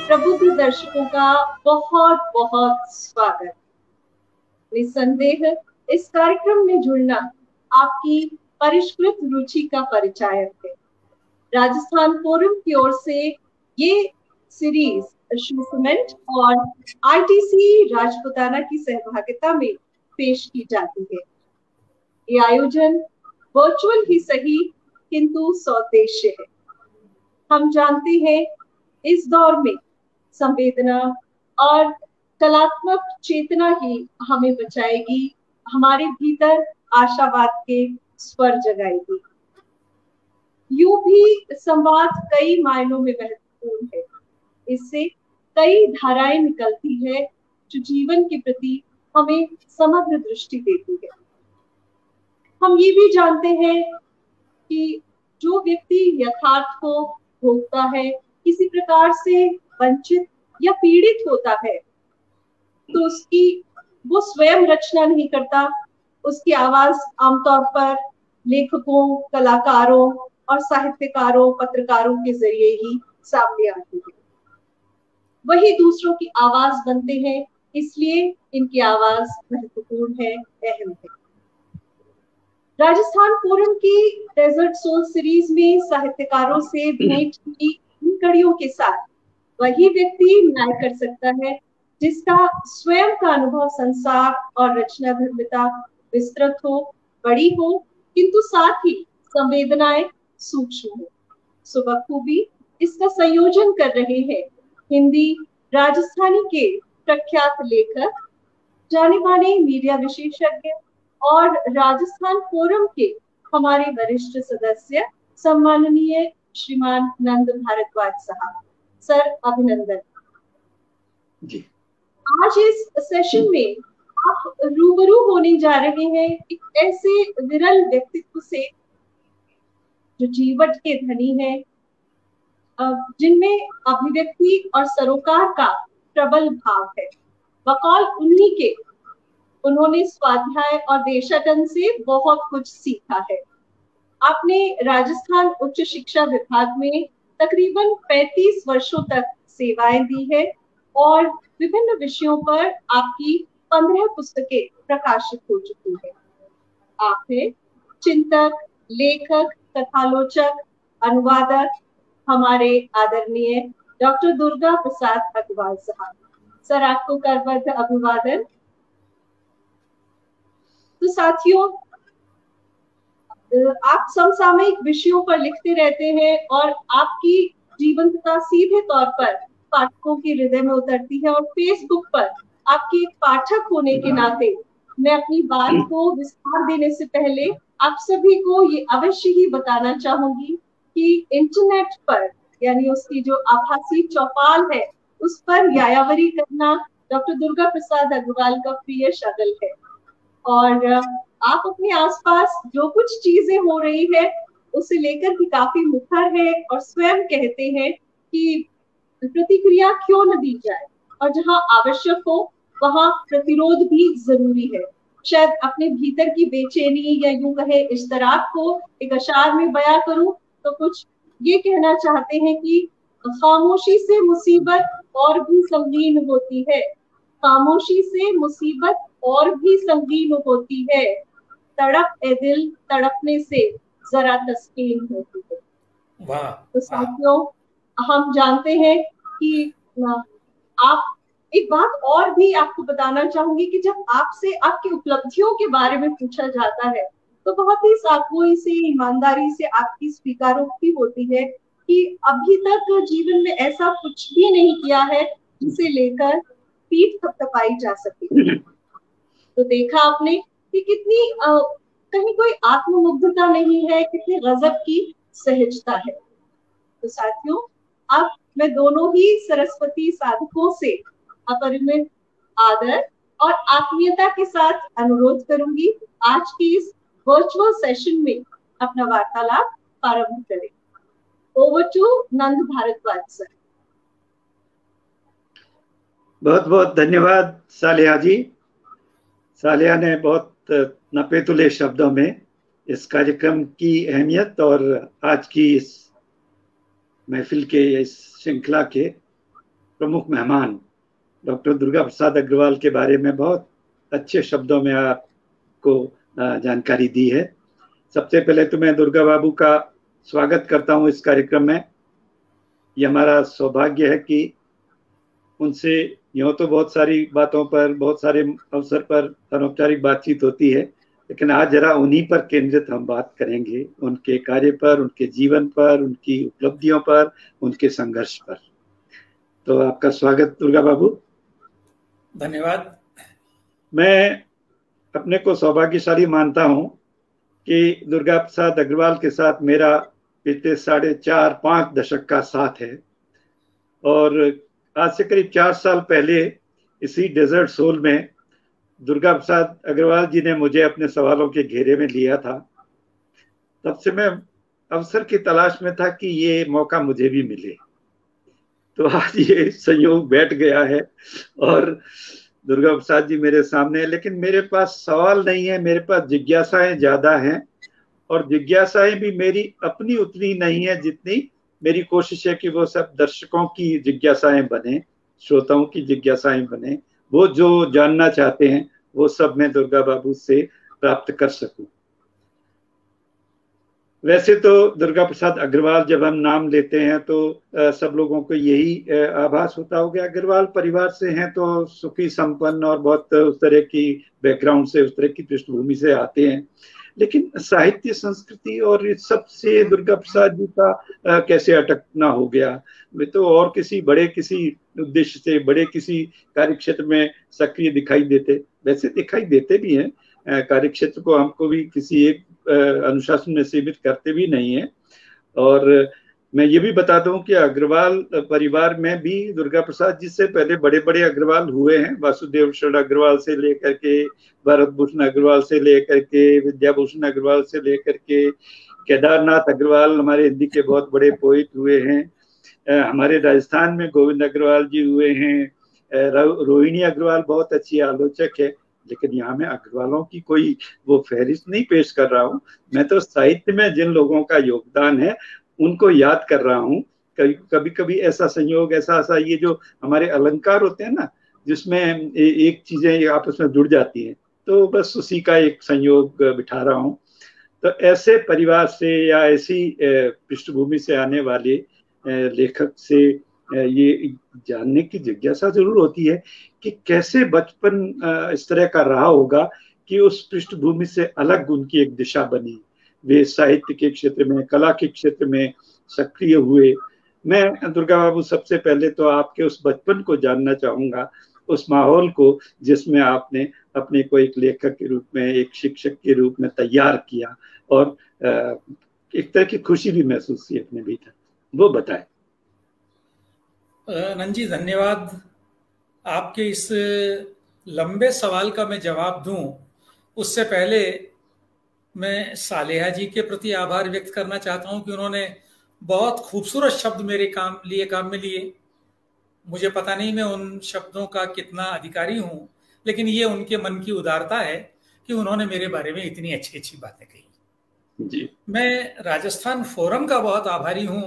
प्रबुद्ध दर्शकों का बहुत बहुत स्वागत। निसंदेह इस कार्यक्रम में जुड़ना आपकी परिष्कृत रुचि का परिचायक है। राजस्थान फोरम की ओर से ये सीरीज सीमेंट और आईटीसी राजपुताना की सहभागिता में पेश की जाती है। ये आयोजन वर्चुअल ही सही किंतु सौदेश्य है। हम जानते हैं इस दौर में संवेदना और कलात्मक चेतना ही हमें बचाएगी, हमारे भीतर आशावाद के स्वर जगाएगी। यूं भी संवाद कई मायनों में महत्वपूर्ण है। इससे कई धाराएं निकलती है जो जीवन के प्रति हमें समग्र दृष्टि देती है। हम ये भी जानते हैं कि जो व्यक्ति यथार्थ को भोगता है, किसी प्रकार से वंचित या पीड़ित होता है, तो उसकी वो स्वयं रचना नहीं करता। उसकी आवाज आमतौर पर लेखकों, कलाकारों और साहित्यकारों, पत्रकारों के जरिए ही सामने आती है। वही दूसरों की आवाज बनते हैं, इसलिए इनकी आवाज महत्वपूर्ण है, अहम है। राजस्थान फोरम की डेजर्ट सोल सीरीज में साहित्यकारों से भेंट की इन कड़ियों के साथ वही व्यक्ति न्याय कर सकता है जिसका स्वयं का अनुभव संसार और रचना धर्मिता विस्तृत हो, बड़ी हो, किंतु साथ ही संवेदनाएं सूक्ष्म हो। सो बखूबी इसका संयोजन कर रहे हैं हिंदी राजस्थानी के प्रख्यात लेखक, जाने माने मीडिया विशेषज्ञ और राजस्थान फोरम के हमारे वरिष्ठ सदस्य सम्माननीय श्रीमान नंद भारद्वाज साहब। सर, अभिनंदन जी। आज इस सेशन में आप रूबरू होने जा रहे हैं एक ऐसे विरल व्यक्तित्व से जो जीवट के धनी है, जिनमें अभिव्यक्ति और सरोकार का प्रबल भाव है। बकौल उन्हीं के उन्होंने स्वाध्याय और देशाटन से बहुत कुछ सीखा है। आपने राजस्थान उच्च शिक्षा विभाग में तकरीबन 35 वर्षों तक सेवाएं दी है और विभिन्न विषयों पर आपकी 15 पुस्तकें प्रकाशित हो चुकी है। आप हैं चिंतक, लेखक, कथालोचक, अनुवादक, हमारे आदरणीय डॉक्टर दुर्गा प्रसाद अग्रवाल साहब। सर, आपको करबद्ध अभिवादन। तो साथियों, आप समसामयिक विषयों पर लिखते रहते हैं और आपकी जीवंतता सीधे तौर पर पाठकों के हृदय में उतरती है। और फेसबुक पर आपके एक पाठक होने के नाते मैं अपनी बात को विस्तार देने से पहले आप सभी को ये अवश्य ही बताना चाहूंगी कि इंटरनेट पर, यानी उसकी जो आभासी चौपाल है, उस पर यायावरी करना डॉक्टर दुर्गा प्रसाद अग्रवाल का प्रिय शगल है। और आप अपने आसपास जो कुछ चीजें हो रही है उसे लेकर भी काफी मुखर है और स्वयं कहते हैं कि प्रतिक्रिया क्यों न दी जाए, और जहां आवश्यक हो वहां प्रतिरोध भी जरूरी है। शायद अपने भीतर की बेचैनी या यूं कहे इश्तराक को एक अशार में बयां करूं तो कुछ ये कहना चाहते हैं कि खामोशी से मुसीबत और भी संगीन होती है, खामोशी से मुसीबत और भी संगीन होती है, तड़प ए दिल तड़पने से जरा तस्कीन होती है। वाह। तो साथियों, हम जानते हैं कि आप, एक बात और भी आपको बताना चाहूंगी कि जब आपसे आपकी उपलब्धियों के बारे में पूछा जाता है तो बहुत ही साफ़ोई से, ईमानदारी से आपकी स्वीकारोक्ति होती है कि अभी तक जीवन में ऐसा कुछ भी नहीं किया है जिसे लेकर पीठ थपथपाई जा सके। तो देखा आपने कि कितनी कहीं कोई आत्ममुग्धता नहीं है, कितनी गजब की सहजता है। तो साथियों, अब मैं दोनों ही सरस्वती साधकों से अपरिमित आदर और आत्मीयता के साथ अनुरोध करूंगी आज की इस वर्चुअल सेशन में अपना वार्तालाप प्रारंभ करें। Over to Nand Bhardwaj sir. बहुत बहुत धन्यवाद सालिया जी। सालिया ने बहुत नपेतुले शब्दों में इस कार्यक्रम की अहमियत और आज की इस महफिल के, इस श्रृंखला के प्रमुख मेहमान डॉक्टर दुर्गा प्रसाद अग्रवाल के बारे में बहुत अच्छे शब्दों में आपको जानकारी दी है। सबसे पहले तो मैं दुर्गा बाबू का स्वागत करता हूं इस कार्यक्रम में। ये हमारा सौभाग्य है कि उनसे यूं तो बहुत सारी बातों पर, बहुत सारे अवसर पर अनौपचारिक बातचीत होती है, लेकिन आज जरा उन्हीं पर केंद्रित हम बात करेंगे, उनके कार्य पर, उनके जीवन पर, उनकी उपलब्धियों पर, उनके संघर्ष पर। तो आपका स्वागत दुर्गा बाबू। धन्यवाद। मैं अपने को सौभाग्यशाली मानता हूं कि दुर्गा प्रसाद अग्रवाल के साथ मेरा पिछले 4.5 दशक का साथ है, और आज से करीब 4 साल पहले इसी डेजर्ट सोल में दुर्गा प्रसाद अग्रवाल जी ने मुझे अपने सवालों के घेरे में लिया था। तब से मैं अवसर की तलाश में था कि ये मौका मुझे भी मिले। तो आज ये संयोग बैठ गया है और दुर्गा प्रसाद जी मेरे सामने है, लेकिन मेरे पास सवाल नहीं है, मेरे पास जिज्ञासाएं ज्यादा हैं, और जिज्ञासाएं भी मेरी अपनी उतनी नहीं है जितनी मेरी कोशिश है कि वो सब दर्शकों की जिज्ञासाएं बने, श्रोताओं की जिज्ञासाएं बने। वो जो जानना चाहते हैं वो सब मैं दुर्गा बाबू से प्राप्त कर सकूं। वैसे तो दुर्गा प्रसाद अग्रवाल जब हम नाम लेते हैं तो सब लोगों को यही आभास होता होगा, अग्रवाल परिवार से हैं तो सुखी संपन्न और बहुत उस तरह की बैकग्राउंड से, उस तरह की पृष्ठभूमि से आते हैं। लेकिन साहित्य, संस्कृति और इस सब से दुर्गा प्रसाद जी का कैसे अटकना हो गया? वे तो और किसी बड़े किसी उद्देश्य से, बड़े किसी कार्य क्षेत्र में सक्रिय दिखाई देते, वैसे दिखाई देते भी हैं, कार्य क्षेत्र को हमको भी किसी एक अनुशासन में सीमित करते भी नहीं है। और मैं ये भी बताता हूँ कि अग्रवाल परिवार में भी दुर्गा प्रसाद जी से पहले बड़े बड़े अग्रवाल हुए हैं। वासुदेव शरण अग्रवाल से लेकर के, भरत भूषण अग्रवाल से लेकर के, विद्याभूषण अग्रवाल से लेकर के, केदारनाथ अग्रवाल हमारे हिंदी के बहुत बड़े पोइट हुए हैं। हमारे राजस्थान में गोविंद अग्रवाल जी हुए हैं। रोहिणी अग्रवाल बहुत अच्छी आलोचक है। लेकिन यहाँ मैं अग्रवालों की कोई वो फहरिस्त नहीं पेश कर रहा हूँ, मैं तो साहित्य में जिन लोगों का योगदान है उनको याद कर रहा हूँ। कभी कभी ऐसा संयोग, ऐसा ये जो हमारे अलंकार होते हैं ना, जिसमें एक चीजें आपस में जुड़ जाती हैं, तो बस उसी का एक संयोग बिठा रहा हूँ। तो ऐसे परिवार से या ऐसी पृष्ठभूमि से आने वाले लेखक से ये जानने की जिज्ञासा जरूर होती है कि कैसे बचपन इस तरह का रहा होगा कि उस पृष्ठभूमि से अलग उनकी एक दिशा बनी। वे साहित्य के क्षेत्र में, कला के क्षेत्र में सक्रिय हुए। मैं दुर्गा बाबू सबसे पहले तो आपके उस बचपन को जानना चाहूंगा, उस माहौल को जिसमें आपने अपने को एक लेखक के रूप में, एक शिक्षक के रूप में तैयार किया, और एक तरह की खुशी भी महसूस की अपने भीतर, वो बताएं। नंजी, धन्यवाद। आपके इस लंबे सवाल का मैं जवाब दूं उससे पहले मैं सालेहा जी के प्रति आभार व्यक्त करना चाहता हूं कि उन्होंने बहुत खूबसूरत शब्द मेरे काम में लिए। मुझे पता नहीं मैं उन शब्दों का कितना अधिकारी हूं, लेकिन ये उनके मन की उदारता है कि उन्होंने मेरे बारे में इतनी अच्छी अच्छी बातें कही जी। मैं राजस्थान फोरम का बहुत आभारी हूं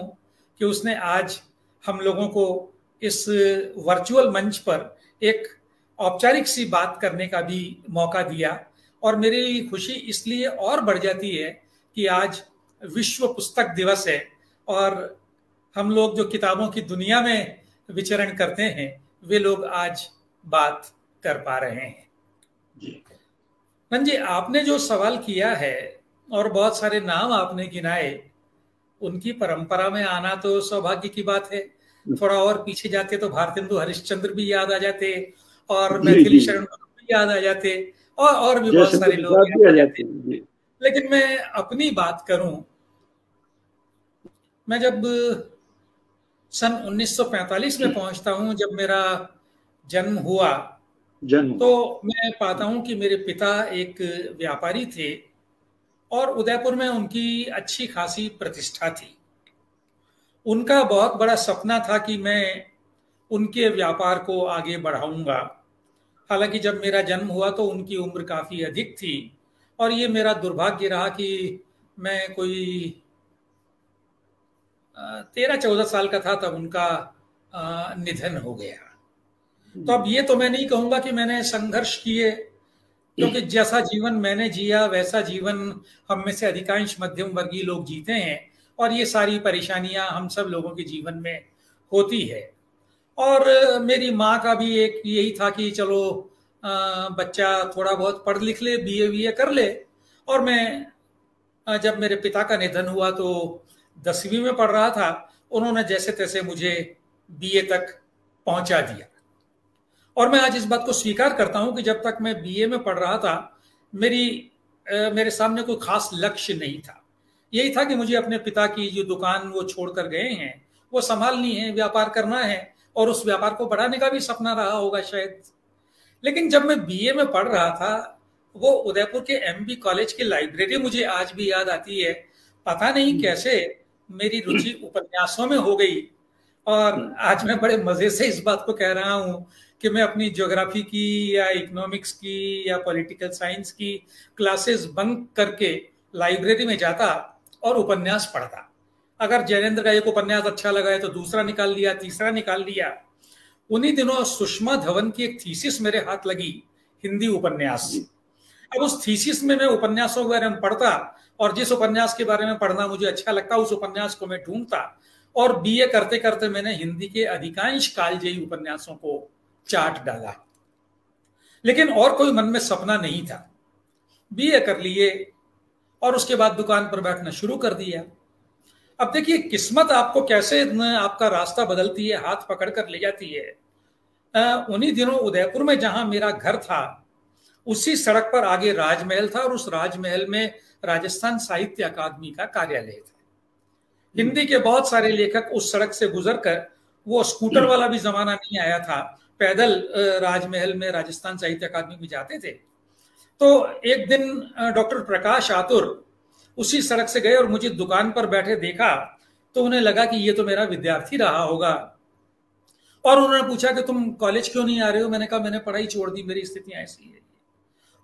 कि उसने आज हम लोगों को इस वर्चुअल मंच पर एक औपचारिक सी बात करने का भी मौका दिया। और मेरी खुशी इसलिए और बढ़ जाती है कि आज विश्व पुस्तक दिवस है और हम लोग जो किताबों की दुनिया में विचरण करते हैं वे लोग आज बात कर पा रहे हैं। जी, आपने जो सवाल किया है और बहुत सारे नाम आपने गिनाए, उनकी परंपरा में आना तो सौभाग्य की बात है। थोड़ा और पीछे जाते तो भारतेंदु हरिश्चंद्र भी याद आ जाते और मैथिली शरण भी याद आ जाते और भी बहुत सारे लोग याद आ जाते। लेकिन मैं अपनी बात करूं, मैं जब सन 1945 में पहुंचता हूं, जब मेरा जन्म हुआ, तो मैं पाता हूं कि मेरे पिता एक व्यापारी थे और उदयपुर में उनकी अच्छी खासी प्रतिष्ठा थी। उनका बहुत बड़ा सपना था कि मैं उनके व्यापार को आगे बढ़ाऊंगा। हालांकि जब मेरा जन्म हुआ तो उनकी उम्र काफ़ी अधिक थी और ये मेरा दुर्भाग्य रहा कि मैं कोई 13-14 साल का था तब उनका निधन हो गया। तो अब ये तो मैं नहीं कहूंगा कि मैंने संघर्ष किए, क्योंकि जैसा जीवन मैंने जिया वैसा जीवन हम में से अधिकांश मध्यम वर्गीय लोग जीते हैं, और ये सारी परेशानियां हम सब लोगों के जीवन में होती है। और मेरी माँ का भी एक यही था कि चलो बच्चा थोड़ा बहुत पढ़ लिख ले, बीए कर ले। और मैं जब मेरे पिता का निधन हुआ तो 10वीं में पढ़ रहा था, उन्होंने जैसे तैसे मुझे बीए तक पहुंचा दिया। और मैं आज इस बात को स्वीकार करता हूं कि जब तक मैं बीए में पढ़ रहा था मेरे सामने कोई खास लक्ष्य नहीं था। यही था कि मुझे अपने पिता की जो दुकान वो छोड़कर गए हैं वो संभालनी है, व्यापार करना है, और उस व्यापार को बढ़ाने का भी सपना रहा होगा शायद। लेकिन जब मैं बीए में पढ़ रहा था, वो उदयपुर के एमबी कॉलेज की लाइब्रेरी मुझे आज भी याद आती है। पता नहीं कैसे मेरी रुचि उपन्यासों में हो गई, और आज मैं बड़े मजे से इस बात को कह रहा हूं कि मैं अपनी ज्योग्राफी की या इकोनॉमिक्स की या पॉलिटिकल साइंस की क्लासेस बंक करके लाइब्रेरी में जाता और उपन्यास पढ़ता। अगर जैनेंद्र का एक उपन्यास अच्छा लगा है तो दूसरा निकाल लिया, तीसरा निकाल लिया। उन्हीं दिनों सुषमा धवन की एक थीसिस मेरे हाथ लगी, हिंदी उपन्यास। अब उस थीसिस में मैं उपन्यासों के बारे में पढ़ता, और जिस उपन्यास के बारे में पढ़ना मुझे अच्छा लगता उस उपन्यास को मैं ढूंढता, और बीए करते करते मैंने हिंदी के अधिकांश कालजयी उपन्यासों को चाट डाला। लेकिन और कोई मन में सपना नहीं था। बीए कर लिए और उसके बाद दुकान पर बैठना शुरू कर दिया। अब देखिए किस्मत आपको कैसे आपका रास्ता बदलती है, हाथ पकड़ कर ले जाती है। उन्हीं दिनों उदयपुर में जहां मेरा घर था उसी सड़क पर आगे राजमहल था, और उस राजमहल में राजस्थान साहित्य अकादमी का कार्यालय था। हिंदी के बहुत सारे लेखक उस सड़क से गुजरकर, वो स्कूटर वाला भी जमाना नहीं आया था, पैदल राजमहल में राजस्थान साहित्य अकादमी में जाते थे। तो एक दिन डॉक्टर प्रकाश आतुर उसी सड़क से गए और मुझे दुकान पर बैठे देखा, तो उन्हें लगा कि ये तो मेरा विद्यार्थी रहा होगा, और उन्होंने पूछा कि तुम कॉलेज क्यों नहीं आ रहे हो। मैंने कहा मैंने पढ़ाई छोड़ दी, मेरी स्थितियां ऐसी है।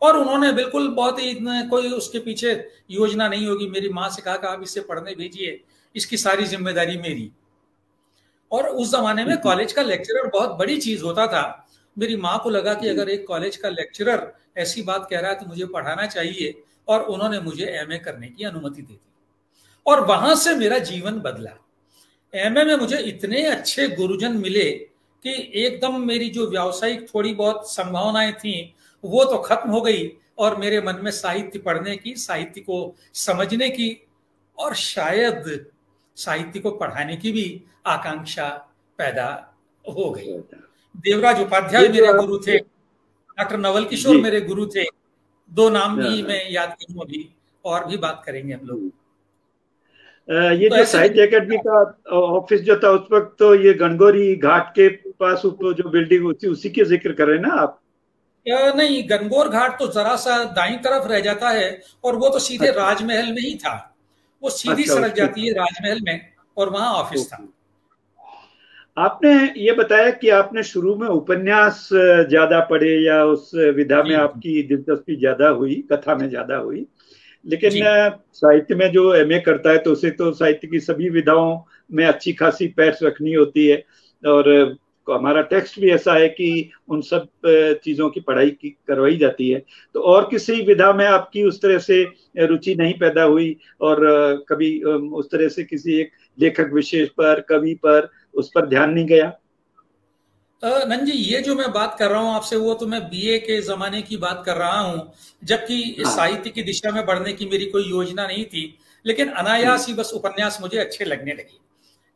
और उन्होंने बिल्कुल बहुत ही कोई उसके पीछे योजना नहीं होगी, मेरी माँ से कहा कि आप इसे पढ़ने भेजिए, इसकी सारी जिम्मेदारी मेरी। और उस जमाने में कॉलेज का लेक्चरर बहुत बड़ी चीज होता था। मेरी माँ को लगा कि अगर एक कॉलेज का लेक्चरर ऐसी बात कह रहा है तो मुझे पढ़ाना चाहिए, और उन्होंने मुझे एमए करने की अनुमति दे दी। और वहां से मेरा जीवन बदला। एमए में मुझे इतने अच्छे गुरुजन मिले कि एकदम मेरी जो व्यावसायिक थोड़ी बहुत संभावनाएं थी वो तो खत्म हो गई, और मेरे मन में साहित्य पढ़ने की, साहित्य को समझने की, और शायद साहित्य को पढ़ाने की भी आकांक्षा पैदा हो गई। देवराज उपाध्याय मेरे गुरु थे, डॉक्टर नवल किशोर मेरे गुरु थे। दो नाम ही मैं याद करूं अभी, और भी बात करेंगे हम लोग। ये तो जो साहित्य अकादमी का ऑफिस जो था उस वक्त, तो ये गणगौरी घाट के पास जो बिल्डिंग होती उसी के जिक्र कर रहे हैं ना आप? नहीं, गणगौर घाट तो जरा सा दाईं तरफ रह जाता है, और वो तो सीधे राजमहल में ही था। वो सीधी सड़क जाती है राजमहल में, और वहां ऑफिस था। आपने ये बताया कि आपने शुरू में उपन्यास ज्यादा पढ़े, या उस विधा में आपकी दिलचस्पी ज्यादा हुई, कथा में ज्यादा हुई। लेकिन साहित्य में जो एमए करता है तो उसे तो साहित्य की सभी विधाओं में अच्छी खासी पैठ रखनी होती है, और हमारा टेक्स्ट भी ऐसा है कि उन सब चीजों की पढ़ाई की करवाई जाती है। तो और किसी विधा में आपकी उस तरह से रुचि नहीं पैदा हुई, और कभी उस तरह से किसी एक लेखक विशेष पर, कवि पर, उस पर ध्यान नहीं गया? नंजी, ये जो मैं बात कर रहा हूँ आपसे, वो तो मैं बीए के जमाने की बात कर रहा हूँ, जबकि साहित्य की दिशा में बढ़ने की मेरी कोई योजना नहीं थी। लेकिन अनायास ही बस उपन्यास मुझे अच्छे लगने लगे।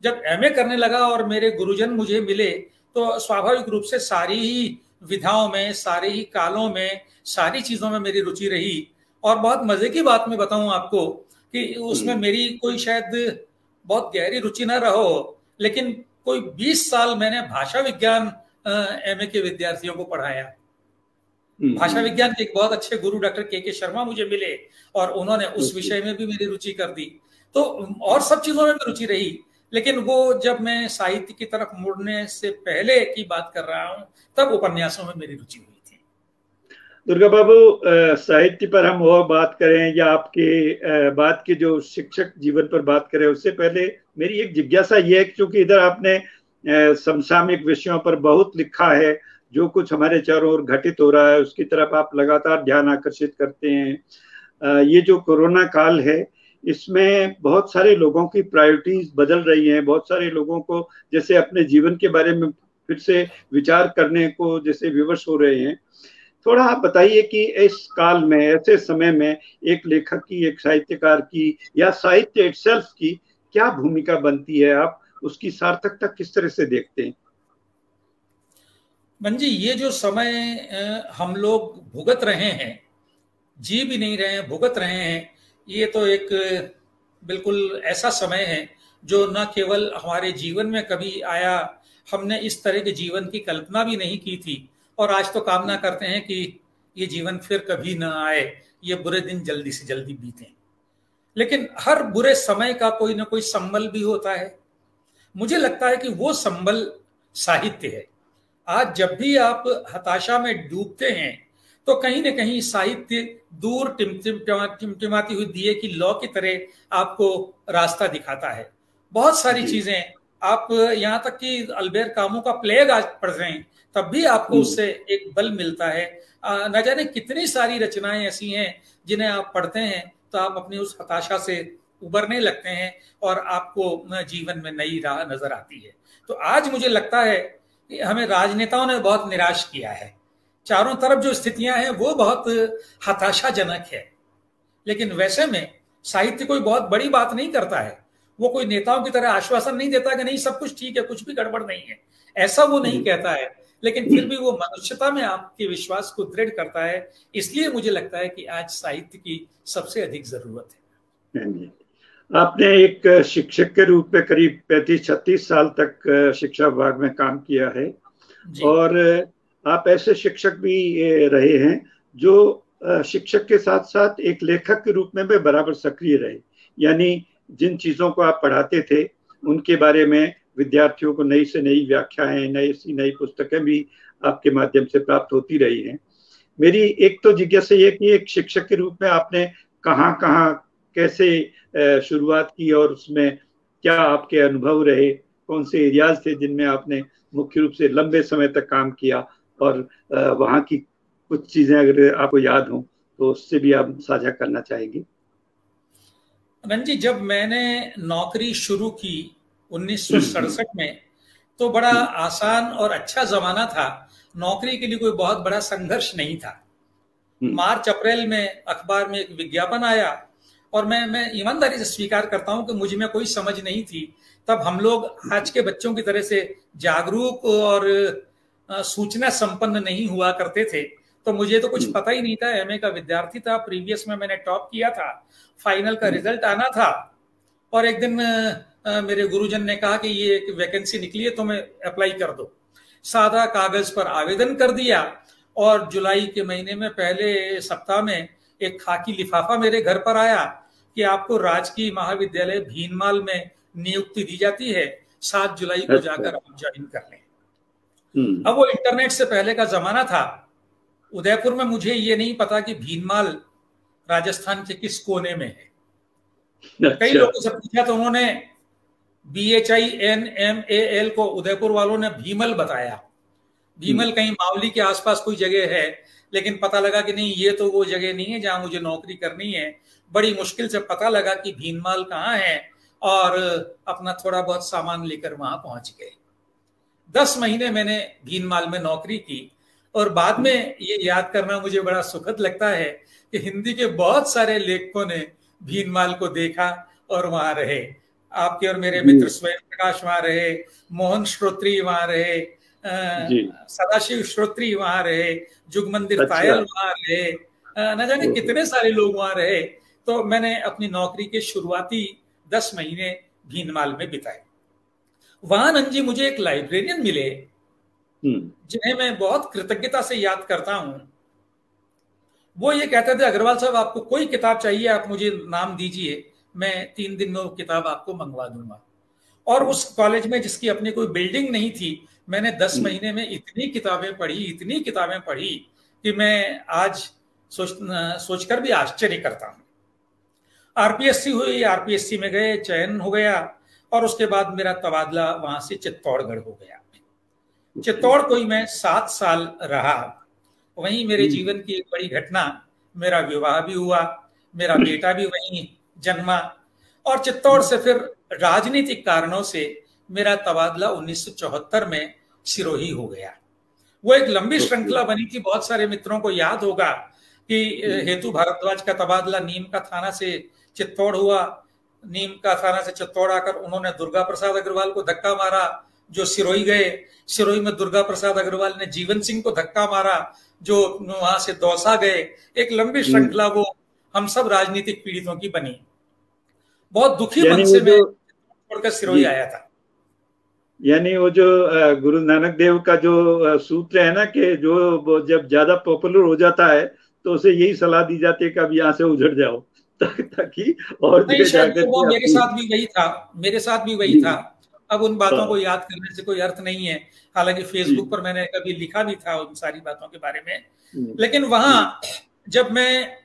जब एमए करने लगा और मेरे गुरुजन मुझे मिले, तो स्वाभाविक रूप से सारी ही विधाओं में, सारे ही कालों में, सारी चीजों में मेरी रुचि रही। और बहुत मजे की बात मैं बताऊं आपको कि उसमें मेरी कोई शायद बहुत गहरी रुचि ना रहो, लेकिन कोई 20 साल मैंने भाषा विज्ञान एमए के विद्यार्थियों को पढ़ाया। भाषा विज्ञान के एक बहुत अच्छे गुरु डॉक्टर के शर्मा मुझे मिले, और उन्होंने उस विषय में भी मेरी रुचि कर दी। तो और सब चीजों में भी रुचि रही, लेकिन वो जब मैं साहित्य की तरफ मुड़ने से पहले की बात कर रहा हूं, तब उपन्यासों में मेरी रुचि हुई थी। दुर्गा बाबू, साहित्य पर हम और बात करें या आपके बाद के जो शिक्षक जीवन पर बात करें, उससे पहले मेरी एक जिज्ञासा ये है, क्योंकि इधर आपने समसामयिक विषयों पर बहुत लिखा है। जो कुछ हमारे चारों ओर घटित हो रहा है उसकी तरफ आप लगातार ध्यान आकर्षित करते हैं। ये जो कोरोना काल है इसमें बहुत सारे लोगों की प्रायोरिटीज बदल रही हैं। बहुत सारे लोगों को जैसे अपने जीवन के बारे में फिर से विचार करने को जैसे विवश हो रहे हैं। थोड़ा आप बताइए कि इस काल में, ऐसे समय में एक लेखक की, एक साहित्यकार की या साहित्य इटसेल्फ की क्या भूमिका बनती है? आप उसकी सार्थकता किस तरह से देखते हैं? मंजी, ये जो समय हम लोग भुगत रहे हैं, जी भी नहीं रहे हैं, भुगत रहे हैं, ये तो एक बिल्कुल ऐसा समय है जो न केवल हमारे जीवन में कभी आया, हमने इस तरह के जीवन की कल्पना भी नहीं की थी, और आज तो कामना करते हैं कि ये जीवन फिर कभी न आए, ये बुरे दिन जल्दी से जल्दी बीतें। लेकिन हर बुरे समय का कोई ना कोई संबल भी होता है। मुझे लगता है कि वो संबल साहित्य है। आज जब भी आप हताशा में डूबते हैं तो कहीं ना कहीं साहित्य दूर टिमटिमाती हुई दिए की लौ की तरह आपको रास्ता दिखाता है। बहुत सारी चीजें, आप यहाँ तक कि अल्बेर कामू का प्लेग आज पढ़ रहे हैं तब भी आपको उससे एक बल मिलता है। न जाने कितनी सारी रचनाएं ऐसी हैं जिन्हें आप पढ़ते हैं तो आप अपनी उस हताशा से उबरने लगते हैं और आपको जीवन में नई राह नजर आती है। तो आज मुझे लगता है कि हमें राजनेताओं ने बहुत निराश किया है। चारों तरफ जो स्थितियां हैं वो बहुत हताशाजनक है, लेकिन वैसे में साहित्य कोई बहुत बड़ी बात नहीं करता है। वो कोई नेताओं की तरह आश्वासन नहीं देता कि नहीं सब कुछ ठीक है, कुछ भी गड़बड़ नहीं है, ऐसा वो नहीं कहता है, लेकिन फिर भी वो मनुष्यता में आपके विश्वास को दृढ़ करता है। इसलिए मुझे लगता है कि आज साहित्य की सबसे अधिक जरूरत है। आपने एक शिक्षक के रूप में करीब 35-36 साल तक शिक्षा विभाग में काम किया है और आप ऐसे शिक्षक भी रहे हैं जो शिक्षक के साथ साथ एक लेखक के रूप में भी बराबर सक्रिय रहे। यानी जिन चीजों को आप पढ़ाते थे उनके बारे में विद्यार्थियों को नई से नई व्याख्याएं, नई पुस्तकें भी आपके माध्यम से प्राप्त होती रही हैं। मेरी एक तो जिज्ञासा ये कि एक शिक्षक के रूप में आपने कहाँ कहाँ कैसे शुरुआत की और उसमें क्या आपके अनुभव रहे, कौन से एरियाज थे जिनमें आपने मुख्य रूप से लंबे समय तक काम किया, और वहाँ की कुछ चीजें अगर आपको याद हो तो उससे भी आप साझा करना चाहेंगे? रंजी, जब मैंने नौकरी शुरू की 1967 में तो बड़ा आसान और अच्छा जमाना था। नौकरी के लिए कोई बहुत बड़ा संघर्ष नहीं था। मार्च अप्रैल में अखबार में एक विज्ञापन आया और मैं ईमानदारी से स्वीकार करता हूं कि मुझ में कोई समझ नहीं थी। तब हम लोग आज के बच्चों की तरह से जागरूक और सूचना संपन्न नहीं हुआ करते थे। तो मुझे तो कुछ पता ही नहीं था। एमए का विद्यार्थी था, प्रीवियस में मैंने टॉप किया था, फाइनल का रिजल्ट आना था और एक दिन मेरे गुरुजन ने कहा कि ये एक वैकेंसी निकली है, तुम्हें अप्लाई कर दो। सादा कागज पर आवेदन कर दिया और जुलाई के महीने में पहले सप्ताह में एक खाकी लिफाफा मेरे घर पर आया कि आपको राजकीय महाविद्यालय भीनमाल में नियुक्ति दी जाती है, 7 जुलाई को जाकर आप ज्वाइन कर लें। अब वो इंटरनेट से पहले का जमाना था। उदयपुर में मुझे ये नहीं पता कि भीनमाल राजस्थान के किस कोने में है। कई लोगों से पूछा तो उन्होंने BHINMAL को उदयपुर वालों ने भीमल बताया। भीमल कहीं मावली के आसपास कोई जगह है, लेकिन पता लगा कि नहीं, ये तो वो जगह नहीं है जहां मुझे नौकरी करनी है। बड़ी मुश्किल से पता लगा कि भीनमाल कहाँ है और अपना थोड़ा बहुत सामान लेकर वहां पहुंच गए। 10 महीने मैंने भीनमाल में नौकरी की और बाद में ये याद करना मुझे बड़ा सुखद लगता है कि हिंदी के बहुत सारे लेखकों ने भीनमाल को देखा और वहां रहे। आपके और मेरे मित्र स्वयं प्रकाश वहां रहे, मोहन श्रोत्री वहां रहे, सदाशिव श्रोत्री वहां रहे, जुगमंदिर तायल वहां रहे, न जाने कितने सारे लोग वहां रहे। तो मैंने अपनी नौकरी के शुरुआती 10 महीने भीनमाल में बिताए। वहां नंजी मुझे एक लाइब्रेरियन मिले जिन्हें मैं बहुत कृतज्ञता से याद करता हूं। वो ये कहते थे, अग्रवाल साहब आपको कोई किताब चाहिए आप मुझे नाम दीजिए, मैं 3 दिन में वो किताब आपको मंगवा दूंगा। और उस कॉलेज में जिसकी अपनी कोई बिल्डिंग नहीं थी, मैंने 10 महीने में इतनी किताबें पढ़ी कि मैं आज सोचकर भी आश्चर्य करता हूं। आरपीएससी हुई, आरपीएससी में गए, चयन हो गया और उसके बाद मेरा तबादला वहां से चित्तौड़गढ़ हो गया। चित्तौड़ कोई मैं 7 साल रहा। वहीं मेरे जीवन की एक बड़ी घटना, मेरा विवाह भी हुआ, मेरा बेटा भी वहीं जन्मा, और चित्तौड़ से फिर राजनीतिक कारणों से मेरा तबादला 1974 में सिरोही हो गया। वो एक लंबी श्रृंखला बनी थी। बहुत सारे मित्रों को याद होगा कि हेतु भारद्वाज का तबादला नीम का थाना से चित्तौड़ हुआ। नीम का थाना से चित्तौड़ आकर उन्होंने दुर्गा प्रसाद अग्रवाल को धक्का मारा, जो सिरोही गए। सिरोही में दुर्गा प्रसाद अग्रवाल ने जीवन सिंह को धक्का मारा, जो वहां से दौसा गए। एक लंबी श्रृंखला वो हम सब राजनीतिक पीड़ितों की बनी। बहुत दुखी मन से मैं छोड़कर सिरोही आया था। यानी वो जो गुरु नानक देव का जो सूत्र है ना कि जो जब ज्यादा पॉपुलर हो जाता है तो उसे यही सलाह दी जाती है कि अब यहाँ से उजड़ जाओ, ताकि और वो मेरे साथ भी वही था, मेरे साथ भी वही था। अब उन बातों को याद करने से कोई अर्थ नहीं है। हालांकि फेसबुक पर मैंने कभी लिखा भी था उन सारी बातों के बारे में। लेकिन वहां जब मैं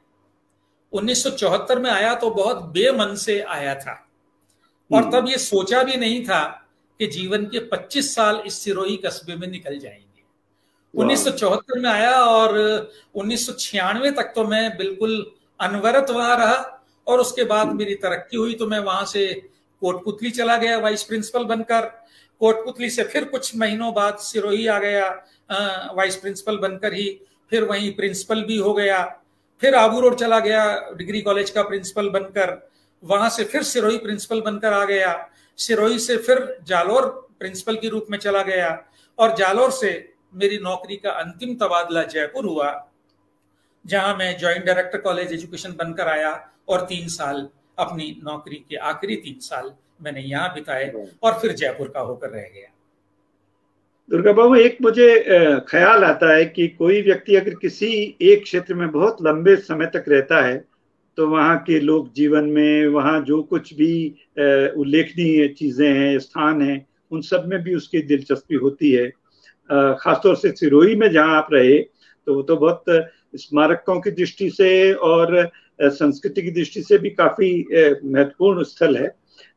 1974 में आया तो बहुत बेमन से आया था, और तब ये सोचा भी नहीं था कि जीवन के 25 साल इस सिरोही कस्बे में निकल जाएंगे। 1974 में आया और 1996 तक तो मैं बिल्कुल अनवरत वहां रहा, और उसके बाद मेरी तरक्की हुई तो मैं वहां से कोटपुतली चला गया वाइस प्रिंसिपल बनकर। कोटपुतली से फिर कुछ महीनों बाद सिरोही आ गया वाइस प्रिंसिपल बनकर ही, फिर वहीं प्रिंसिपल भी हो गया। फिर आबू रोड चला गया डिग्री कॉलेज का प्रिंसिपल बनकर, वहां से फिर सिरोही प्रिंसिपल बनकर आ गया। सिरोही से फिर जालोर प्रिंसिपल के रूप में चला गया, और जालोर से मेरी नौकरी का अंतिम तबादला जयपुर हुआ, जहां मैं ज्वाइंट डायरेक्टर कॉलेज एजुकेशन बनकर आया, और 3 साल अपनी नौकरी के आखिरी 3 साल मैंने यहाँ बिताए, और फिर जयपुर का होकर रह गया। दुर्गा बाबू, एक मुझे ख्याल आता है कि कोई व्यक्ति अगर किसी एक क्षेत्र में बहुत लंबे समय तक रहता है तो वहाँ के लोक जीवन में, वहाँ जो कुछ भी उल्लेखनीय चीजें हैं, स्थान हैं, उन सब में भी उसकी दिलचस्पी होती है। खासतौर से सिरोही में जहाँ आप रहे तो वो तो बहुत स्मारकों की दृष्टि से और संस्कृति की दृष्टि से भी काफी महत्वपूर्ण स्थल है।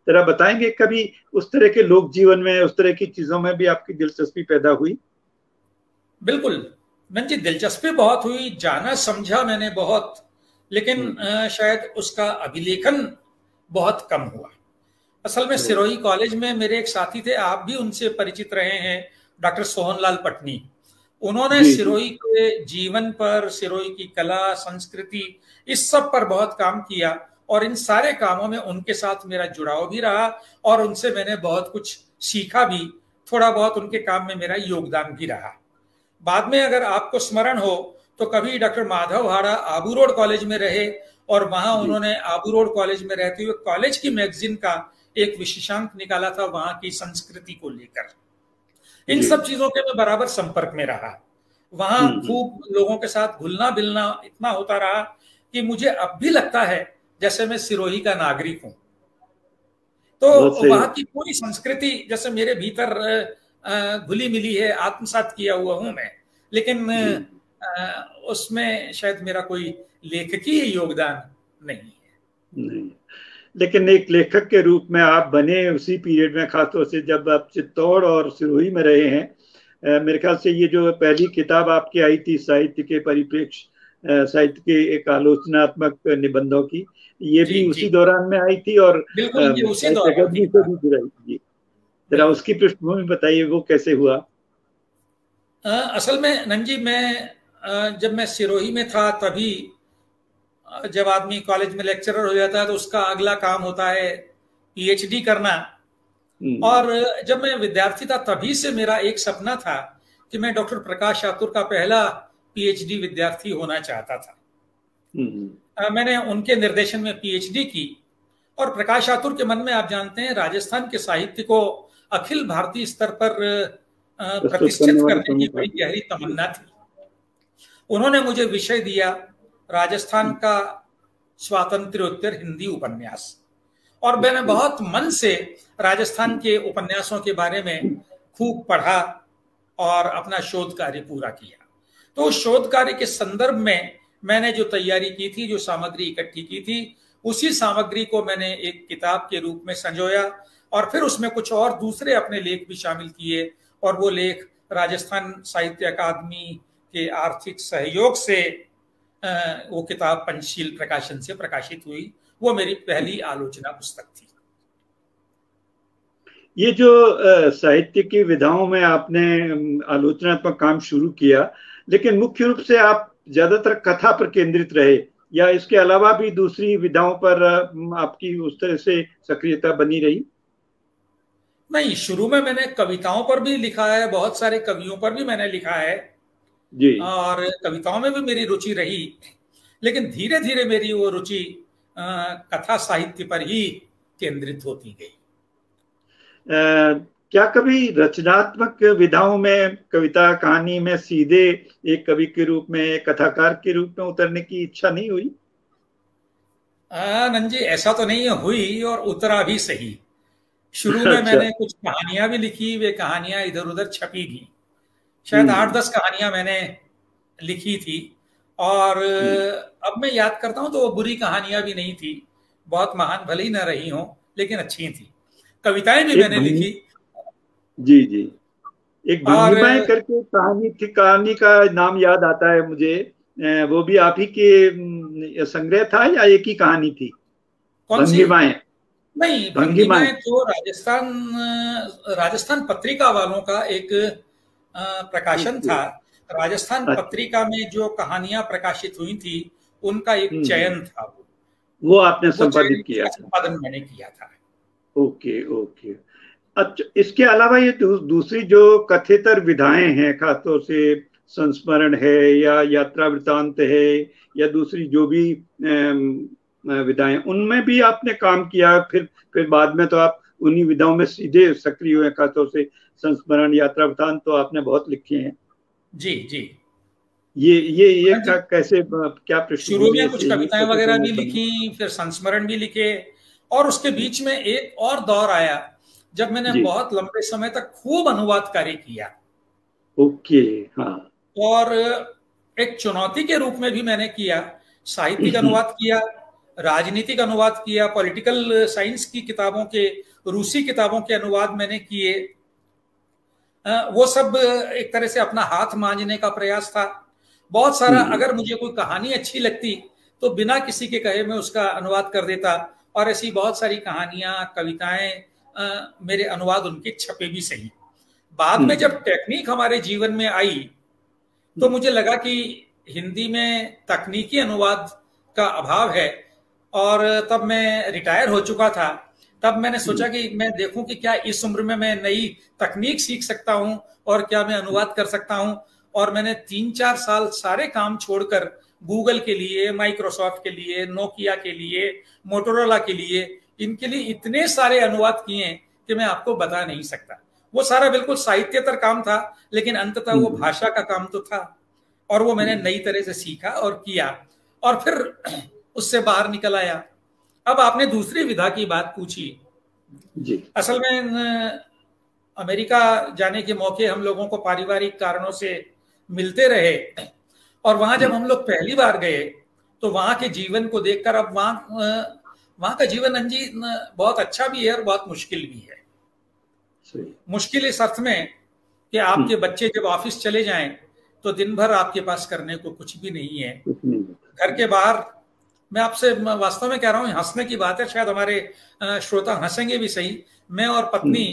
जरा बताएंगे कभी उस तरह के लोक जीवन में, उस तरह की चीजों में भी आपकी दिलचस्पी पैदा हुई? बिल्कुल मन जी, दिलचस्पी बहुत हुई, जाना समझा मैंने बहुत, लेकिन शायद उसका अभिलेखन बहुत कम हुआ। असल में सिरोही कॉलेज में मेरे एक साथी थे, आप भी उनसे परिचित रहे हैं, डॉक्टर सोहनलाल पटनी। उन्होंने सिरोही के जीवन पर, सिरोही की कला संस्कृति, इस सब पर बहुत काम किया, और इन सारे कामों में उनके साथ मेरा जुड़ाव भी रहा, और उनसे मैंने बहुत कुछ सीखा भी, थोड़ा बहुत उनके काम में मेरा योगदान भी रहा। बाद में अगर आपको स्मरण हो तो कभी डॉक्टर माधव हाड़ा आबू रोड कॉलेज में रहे, और वहां उन्होंने आबू रोड कॉलेज में रहते हुए कॉलेज की मैगजीन का एक विशेषांक निकाला था वहां की संस्कृति को लेकर। इन सब चीजों के मैं बराबर संपर्क में रहा। वहां खूब लोगों के साथ घुलना मिलना इतना होता रहा कि मुझे अब भी लगता है जैसे मैं सिरोही का नागरिक हूं। तो वहां की पूरी संस्कृति जैसे मेरे भीतर घुली मिली है, आत्मसात किया हुआ हूं मैं, लेकिन उसमें शायद मेरा कोई लेखकीय योगदान नहीं है। नहीं, लेकिन एक लेखक के रूप में आप बने उसी पीरियड में, खासतौर से जब आप चित्तौड़ और सिरोही में रहे हैं। मेरे ख्याल से ये जो पहली किताब आपकी आई थी साहित्य के परिप्रेक्ष्य, साहित्य के एक आलोचनात्मक निबंधों की, ये भी उसी दौरान में आई थी, और उसी दौरान भी जुड़ाई थी। जरा उसकी पृष्ठभूमि बताइए, वो कैसे हुआ? असल में नंजी, मैं जब मैं सिरोही में था तभी, जब आदमी कॉलेज में लेक्चरर हो जाता है तो उसका अगला काम होता है पीएचडी करना। और जब मैं विद्यार्थी था तभी से मेरा एक सपना था कि मैं डॉक्टर प्रकाश आतुर का पहला पीएचडी विद्यार्थी होना चाहता था। मैंने उनके निर्देशन में पीएचडी की, और प्रकाश आतुर के मन में आप जानते हैं राजस्थान के साहित्य को अखिल भारतीय स्तर पर प्रतिष्ठित करने की बड़ी गहरी तमन्ना थी। उन्होंने मुझे विषय दिया राजस्थान का स्वातंत्र्योत्तर हिंदी उपन्यास, और मैंने बहुत मन से राजस्थान के उपन्यासों के बारे में खूब पढ़ा और अपना शोध कार्य पूरा किया। तो उस शोध कार्य के संदर्भ में मैंने जो तैयारी की थी, जो सामग्री इकट्ठी की थी, उसी सामग्री को मैंने एक किताब के रूप में संजोया। और फिर उसमें कुछ और दूसरे अपने लेख भी शामिल किए, और वो लेख राजस्थान साहित्य अकादमी के आर्थिक सहयोग से वो किताब पंचशील प्रकाशन से प्रकाशित हुई। वो मेरी पहली आलोचना पुस्तक थी। ये जो साहित्य की विधाओं में आपने आलोचनात्मक काम शुरू किया, लेकिन मुख्य रूप से आप ज्यादातर कथा पर केंद्रित रहे, या इसके अलावा भी दूसरी विधाओं पर आपकी उस तरह से सक्रियता बनी रही? नहीं, शुरू में मैंने कविताओं पर भी लिखा है, बहुत सारे कवियों पर भी मैंने लिखा है जी, और कविताओं में भी मेरी रुचि रही, लेकिन धीरे धीरे मेरी वो रुचि कथा साहित्य पर ही केंद्रित होती गई। क्या कभी रचनात्मक विधाओं में, कविता कहानी में सीधे एक कवि के रूप में, एक कथाकार के रूप में उतरने की इच्छा नहीं हुई? नंजी, ऐसा तो नहीं हुई, और उतरा भी सही। शुरू में मैंने कुछ कहानियां भी लिखी, वे कहानियां इधर उधर छपी भी, शायद 8-10 कहानियां मैंने लिखी थी, और अब मैं याद करता हूं तो वो बुरी कहानियां भी नहीं थी, बहुत महान भले ही न रही हों, लेकिन अच्छी थी। कविताएं भी मैंने लिखी। जी जी, एक भंगिमाएं करके कहानी थी, कहानी का नाम याद आता है मुझे, वो भी आप ही के संग्रह था या एक ही कहानी थी? भंगिमाएं? नहीं, भंगिमाएं तो राजस्थान पत्रिका वालों का एक प्रकाशन था। राजस्थान पत्रिका में जो कहानियां प्रकाशित हुई थी उनका एक चयन था, वो आपने संपादित किया? संपादन मैंने किया था। Okay okay. अच्छा, इसके अलावा ये दूसरी जो कथेतर विधाएं हैं, खासतौर से संस्मरण है या यात्रा वृत्तांत है या दूसरी जो भी विधाएं, उनमें भी आपने काम किया? फिर बाद में तो आप उन्हीं विधाओं में सीधे सक्रिय हुए, खासतौर से संस्मरण, यात्रा वृत्तांत तो आपने बहुत लिखे हैं। जी जी। ये कैसे, क्या पृष्ठभूमि? शुरू में कुछ कविताएं वगैरह भी लिखी, फिर संस्मरण भी लिखे, और उसके बीच में एक और दौर आया जब मैंने बहुत लंबे समय तक खूब अनुवाद कार्य किया। ओके, हाँ। और एक चुनौती के रूप में भी मैंने किया, साहित्यिक अनुवाद किया, राजनीतिक अनुवाद किया, पॉलिटिकल साइंस की किताबों के, रूसी किताबों के अनुवाद मैंने किए। वो सब एक तरह से अपना हाथ मांझने का प्रयास था। बहुत सारा, अगर मुझे कोई कहानी अच्छी लगती तो बिना किसी के कहे मैं उसका अनुवाद कर देता, और ऐसी बहुत सारी कहानियां, कविताएं, मेरे अनुवाद उनके छपे भी सही। बाद में जब टेक्निक हमारे जीवन में आई तो मुझे लगा कि हिंदी में तकनीकी अनुवाद का अभाव है, और तब मैं रिटायर हो चुका था। तब मैंने सोचा कि मैं देखूं कि क्या इस उम्र में मैं नई तकनीक सीख सकता हूं और क्या मैं अनुवाद कर सकता हूं। और मैंने 3-4 साल सारे काम छोड़कर गूगल के लिए, माइक्रोसॉफ्ट के लिए, नोकिया के लिए, मोटोरोला के लिए, इनके लिए इतने सारे अनुवाद किए कि मैं आपको बता नहीं सकता। वो सारा बिल्कुल साहित्यतर काम था, लेकिन अंततः वो भाषा का काम तो था, और वो मैंने नई तरह से सीखा और किया, और फिर उससे बाहर निकल आया। अब आपने दूसरी विधा की बात पूछी जी। असल में अमेरिका जाने के मौके हम लोगों को पारिवारिक कारणों से मिलते रहे, और वहां जब हम लोग पहली बार गए तो वहां के जीवन को देखकर, अब वहां का जीवन अंजी बहुत अच्छा भी है और बहुत मुश्किल भी है। मुश्किल इस अर्थ में कि आपके बच्चे जब ऑफिस चले जाएं तो दिन भर आपके पास करने को कुछ भी नहीं है। घर के बाहर, मैं आपसे वास्तव में कह रहा हूँ, हंसने की बात है, शायद हमारे श्रोता हंसेंगे भी सही। मैं और पत्नी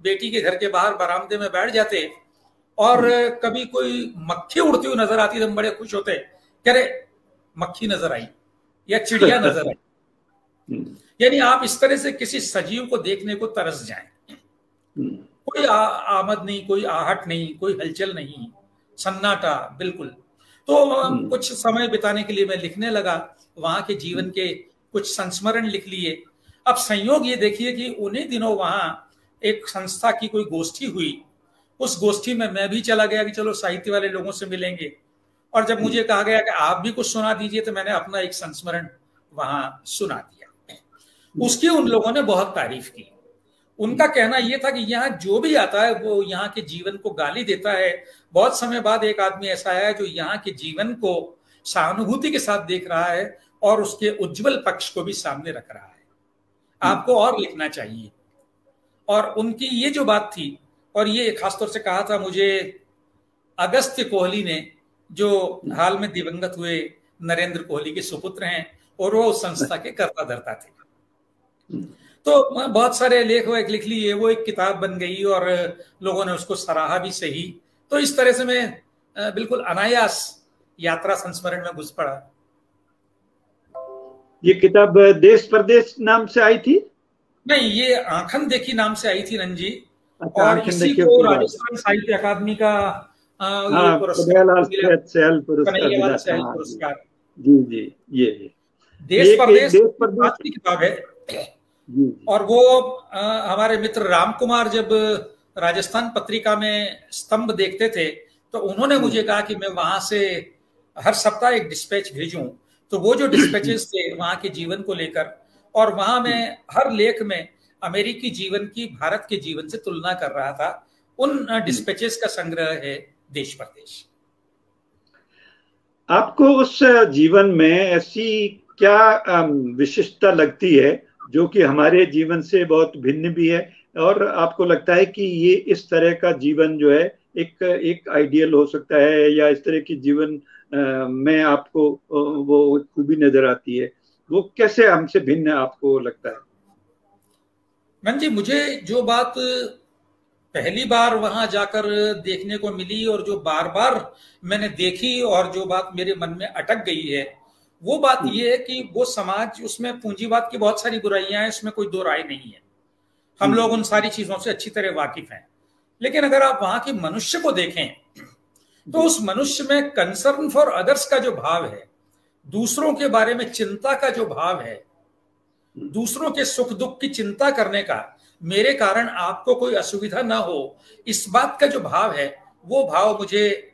बेटी के घर के बाहर बरामदे में बैठ जाते, और कभी कोई मक्खी उड़ती हुई नजर आती तो हम बड़े खुश होते, कह रहे मक्खी नजर आई या चिड़िया नजर आई। यानी आप इस तरह से किसी सजीव को देखने को तरस जाएं। कोई आमद नहीं, कोई आहट नहीं, कोई हलचल नहीं, सन्नाटा बिल्कुल। तो कुछ समय बिताने के लिए मैं लिखने लगा, वहां के जीवन के कुछ संस्मरण लिख लिए। अब संयोग ये देखिए कि उन्हीं दिनों वहां एक संस्था की कोई गोष्ठी हुई। उस गोष्ठी में मैं भी चला गया कि चलो साहित्य वाले लोगों से मिलेंगे, और जब मुझे कहा गया कि आप भी कुछ सुना दीजिए तो मैंने अपना एक संस्मरण वहां सुना दिया। उसकी उन लोगों ने बहुत तारीफ की। उनका कहना यह था कि यहाँ जो भी आता है वो यहाँ के जीवन को गाली देता है। बहुत समय बाद एक आदमी ऐसा आया जो यहाँ के जीवन को सहानुभूति के साथ देख रहा है और उसके उज्जवल पक्ष को भी सामने रख रहा है। आपको और लिखना चाहिए। और उनकी ये जो बात थी, और ये खासतौर से कहा था मुझे अगस्त्य कोहली ने, जो हाल में दिवंगत हुए नरेंद्र कोहली के सुपुत्र हैं, और वो उस संस्था के कर्ता धर्ता थे। तो बहुत सारे लेख लिख लिए, वो एक किताब बन गई और लोगों ने उसको सराहा भी सही। तो इस तरह से मैं बिल्कुल अनायास यात्रा संस्मरण में घुस पड़ा। ये किताब देश परदेश नाम से आई थी? नहीं, ये आंखन देखी नाम से आई थी रंजी। और इसी को राजस्थान साहित्य अकादमी का पुरस्कार। जी जी, ये देश परदेश की किताब है। और वो हमारे मित्र राम कुमार जब राजस्थान पत्रिका में स्तंभ देखते थे, तो उन्होंने मुझे कहा कि मैं वहां से हर सप्ताह एक डिस्पैच भेजूं। तो वो जो डिस्पैचेस थे वहां के जीवन को लेकर, और वहां में हर लेख में अमेरिकी जीवन की भारत के जीवन से तुलना कर रहा था, उन डिस्पैचेस का संग्रह है देश परदेश। आपको उस जीवन में ऐसी क्या विशिष्टता लगती है जो कि हमारे जीवन से बहुत भिन्न भी है, और आपको लगता है कि ये इस तरह का जीवन जो है एक आइडियल हो सकता है, या इस तरह की जीवन में आपको वो खूबी नजर आती है, वो कैसे हमसे भिन्न आपको लगता है? मन जी, मुझे जो बात पहली बार वहां जाकर देखने को मिली और जो बार बार मैंने देखी और जो बात मेरे मन में अटक गई है, वो बात ये है कि वो समाज, उसमें पूंजीवाद की बहुत सारी बुराइयां हैं, इसमें कोई दो राय नहीं है। हम लोग उन सारी चीजों से अच्छी तरह वाकिफ हैं। लेकिन अगर आप वहां के मनुष्य को देखें तो उस मनुष्य में कंसर्न फॉर अदर्स का जो भाव है, दूसरों के बारे में चिंता का जो भाव है, दूसरों के सुख दुख की चिंता करने का, मेरे कारण आपको कोई असुविधा ना हो, इस बात का जो भाव है, वो भाव मुझे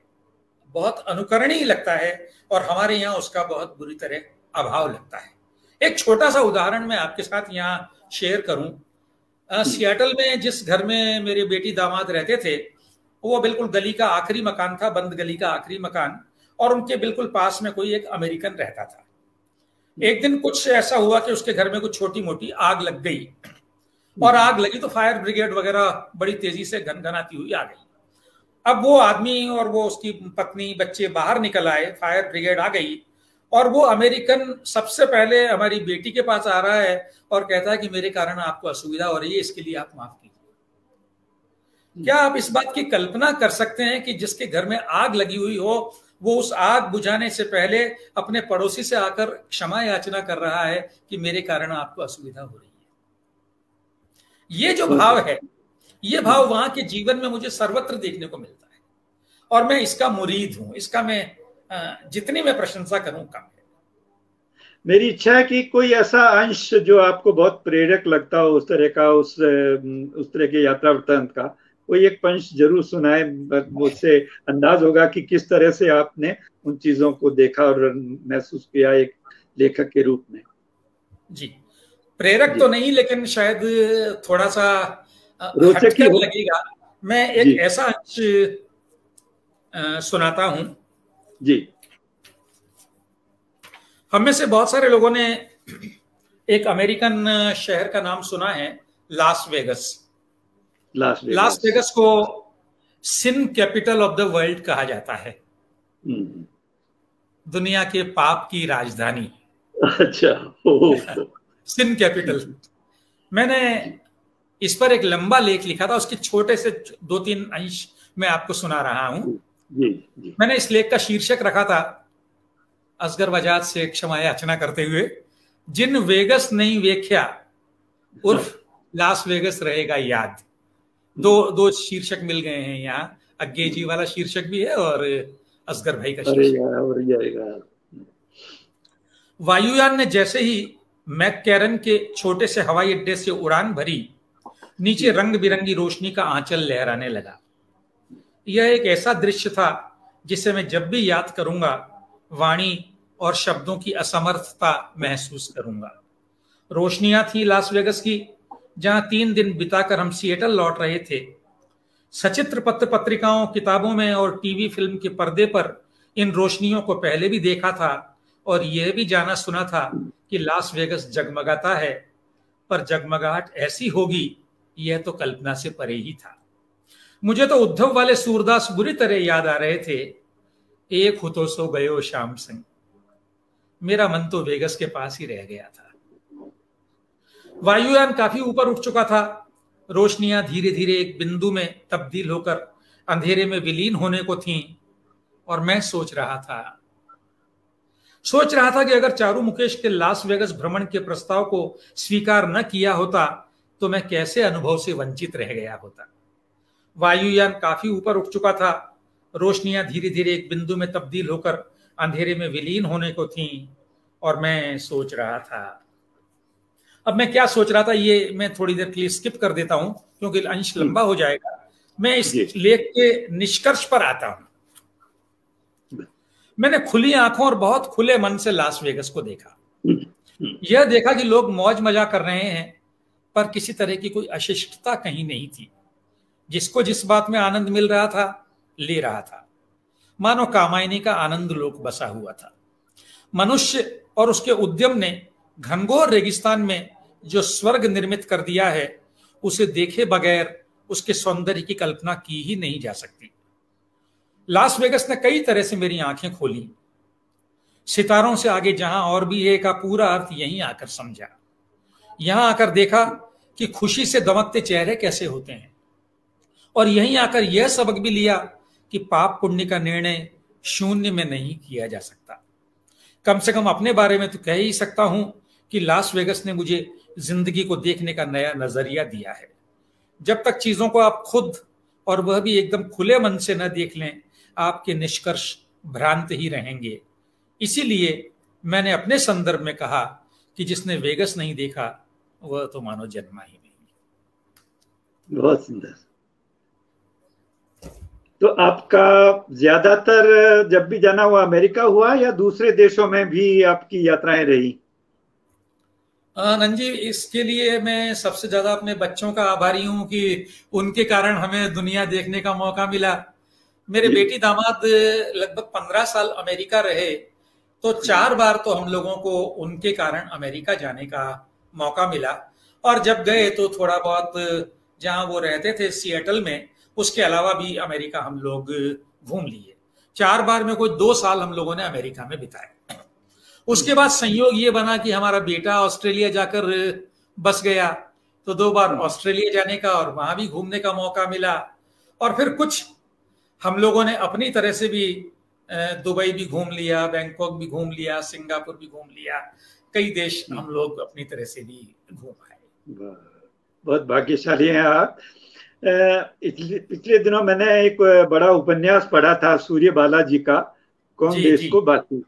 बहुत अनुकरणीय लगता है, और हमारे यहाँ उसका बहुत बुरी तरह अभाव लगता है। एक छोटा सा उदाहरण मैं आपके साथ यहाँ शेयर करूं। सियाटल में जिस घर में मेरे बेटी दामाद रहते थे, वो बिल्कुल गली का आखिरी मकान था, बंद गली का आखिरी मकान, और उनके बिल्कुल पास में कोई एक अमेरिकन रहता था। एक दिन कुछ ऐसा हुआ कि उसके घर में कुछ छोटी मोटी आग लग गई, और आग लगी तो फायर ब्रिगेड वगैरह बड़ी तेजी से घनघनाती हुई आ गई। अब वो आदमी और वो उसकी पत्नी बच्चे बाहर निकल आए, फायर ब्रिगेड आ गई, और वो अमेरिकन सबसे पहले हमारी बेटी के पास आ रहा है और कहता है कि मेरे कारण आपको असुविधा हो रही है, इसके लिए आप माफ कीजिए। क्या आप इस बात की कल्पना कर सकते हैं कि जिसके घर में आग लगी हुई हो, वो उस आग बुझाने से पहले अपने पड़ोसी से आकर क्षमा याचना कर रहा है कि मेरे कारण आपको असुविधा हो रही है? ये जो भाव है, ये भाव वहां के जीवन में मुझे सर्वत्र देखने को मिलता है, और मैं इसका मुरीद हूं। इसका मैं जितनी मैं प्रशंसा करूं कम है। मेरी इच्छा है कि कोई ऐसा अंश जो आपको बहुत प्रेरक लगता हो उस तरह का, उस तरह के यात्रा वृत्तांत का कोई एक पंच जरूर सुनाए। मुझसे अंदाज होगा कि किस तरह से आपने उन चीजों को देखा और महसूस किया एक लेखक के रूप में। जी, प्रेरक तो नहीं, लेकिन शायद थोड़ा सा रोचक लगेगा। मैं एक ऐसा अंश सुनाता हूं जी। हम में से बहुत सारे लोगों ने एक अमेरिकन शहर का नाम सुना है, लास वेगस। लास वेगस को सिन कैपिटल ऑफ द वर्ल्ड कहा जाता है, दुनिया के पाप की राजधानी। अच्छा। सिन कैपिटल। मैंने इस पर एक लंबा लेख लिखा था, उसके छोटे से 2-3 अंश मैं आपको सुना रहा हूं। जी। मैंने इस लेख का शीर्षक रखा था, असगर वजाद से क्षमा याचना करते हुए, जिन वेगस नहीं वेख्या उर्फ लास वेगस रहेगा याद। दो शीर्षक मिल गए हैं यहाँ, अज्ञे जी वाला शीर्षक भी है और असगर भाई का शीर्षक। वायुयान ने जैसे ही मैककैरन के छोटे से हवाई अड्डे से उड़ान भरी, नीचे रंग बिरंगी रोशनी का आंचल लहराने लगा। यह एक ऐसा दृश्य था जिसे मैं जब भी याद करूंगा वाणी और शब्दों की असमर्थता महसूस करूंगा। रोशनियां थी लास वेगस की, जहां 3 दिन बिताकर हम सिएटल लौट रहे थे। सचित्र पत्र पत्रिकाओं, किताबों में और टीवी फिल्म के पर्दे पर इन रोशनियों को पहले भी देखा था, और यह भी जाना सुना था कि लास वेगस जगमगाता है, पर जगमगाहट ऐसी होगी यह तो कल्पना से परे ही था। मुझे तो उद्धव वाले सूरदास बुरी तरह याद आ रहे थे। एक हो तो सो गयो श्याम सिंह। मेरा मन तो वेगस के पास ही रह गया था। वायुयान काफी ऊपर उठ चुका था। रोशनियां धीरे धीरे एक बिंदु में तब्दील होकर अंधेरे में विलीन होने को थीं और मैं सोच रहा था कि अगर चारू मुकेश के लास वेगस भ्रमण के प्रस्ताव को स्वीकार न किया होता तो मैं कैसे अनुभव से वंचित रह गया होता। वायुयान काफी ऊपर उठ चुका था। रोशनियां धीरे धीरे एक बिंदु में तब्दील होकर अंधेरे में विलीन होने को थीं और मैं सोच रहा था। अब मैं क्या सोच रहा था ये मैं थोड़ी देर के लिए स्किप कर देता हूं क्योंकि अंश लंबा हो जाएगा। मैं इस लेख के निष्कर्ष पर आता हूं। मैंने खुली आंखों और बहुत खुले मन से लास वेगस को देखा। यह देखा कि लोग मौज मजा कर रहे हैं पर किसी तरह की कोई अशिष्टता कहीं नहीं थी। जिसको जिस बात में आनंद मिल रहा था ले रहा था। मानो कामायनी का आनंद लोक बसा हुआ था। मनुष्य और उसके उद्यम ने घनघोर रेगिस्तान में जो स्वर्ग निर्मित कर दिया है उसे देखे बगैर उसके सौंदर्य की कल्पना की ही नहीं जा सकती। लास वेगस ने कई तरह से मेरी आंखें खोली। सितारों से आगे जहां और भी है का पूरा अर्थ यहीं आकर समझा। यहां आकर देखा कि खुशी से दमकते चेहरे कैसे होते हैं और यहीं आकर यह सबक भी लिया कि पाप पुण्य का निर्णय शून्य में नहीं किया जा सकता। कम से कम अपने बारे में तो कह ही सकता हूं कि लास वेगस ने मुझे जिंदगी को देखने का नया नजरिया दिया है। जब तक चीजों को आप खुद और वह भी एकदम खुले मन से न देख लें आपके निष्कर्ष भ्रांत ही रहेंगे। इसीलिए मैंने अपने संदर्भ में कहा कि जिसने वेगस नहीं देखा वह तो मानो जन्मा ही नहीं। बहुत सुंदर। तो आपका ज्यादातर जब भी जाना हुआ अमेरिका हुआ या दूसरे देशों में भी आपकी यात्राएं रही? नंजी, इसके लिए मैं सबसे ज्यादा अपने बच्चों का आभारी हूं कि उनके कारण हमें दुनिया देखने का मौका मिला। मेरे बेटी दामाद लगभग 15 साल अमेरिका रहे तो 4 बार तो हम लोगों को उनके कारण अमेरिका जाने का मौका मिला। और जब गए तो थोड़ा बहुत जहां वो रहते थे सिएटल में, उसके अलावा भी अमेरिका हम लोग घूम लिए। 4 बार में कोई 2 साल हम लोगों ने अमेरिका में बिताए। उसके बाद संयोग ये बना कि हमारा बेटा ऑस्ट्रेलिया जाकर बस गया तो 2 बार ऑस्ट्रेलिया जाने का और वहां भी घूमने का मौका मिला। और फिर कुछ हम लोगों ने अपनी तरह से भी दुबई भी घूम लिया, बैंकॉक भी घूम लिया, सिंगापुर भी घूम लिया। कई देश हम लोग अपनी तरह से भी घूम आए। बहुत भाग्यशाली हैं आप। पिछले दिनों मैंने एक बड़ा उपन्यास पढ़ा था सूर्य बालाजी का, कौन देश को बाकी।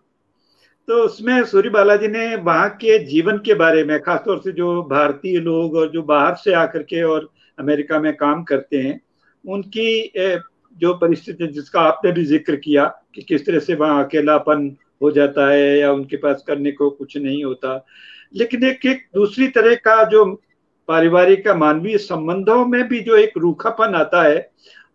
तो उसमें सूर्य बालाजी ने वहाँ के जीवन के बारे में, खासतौर से जो भारतीय लोग और जो बाहर से आकर के और अमेरिका में काम करते हैं, उनकी जो परिस्थिति जिसका आपने भी जिक्र किया कि किस तरह से वहाँ अकेलापन हो जाता है या उनके पास करने को कुछ नहीं होता। लेकिन एक दूसरी तरह का जो पारिवारिक का मानवीय संबंधों में भी जो एक रूखापन आता है,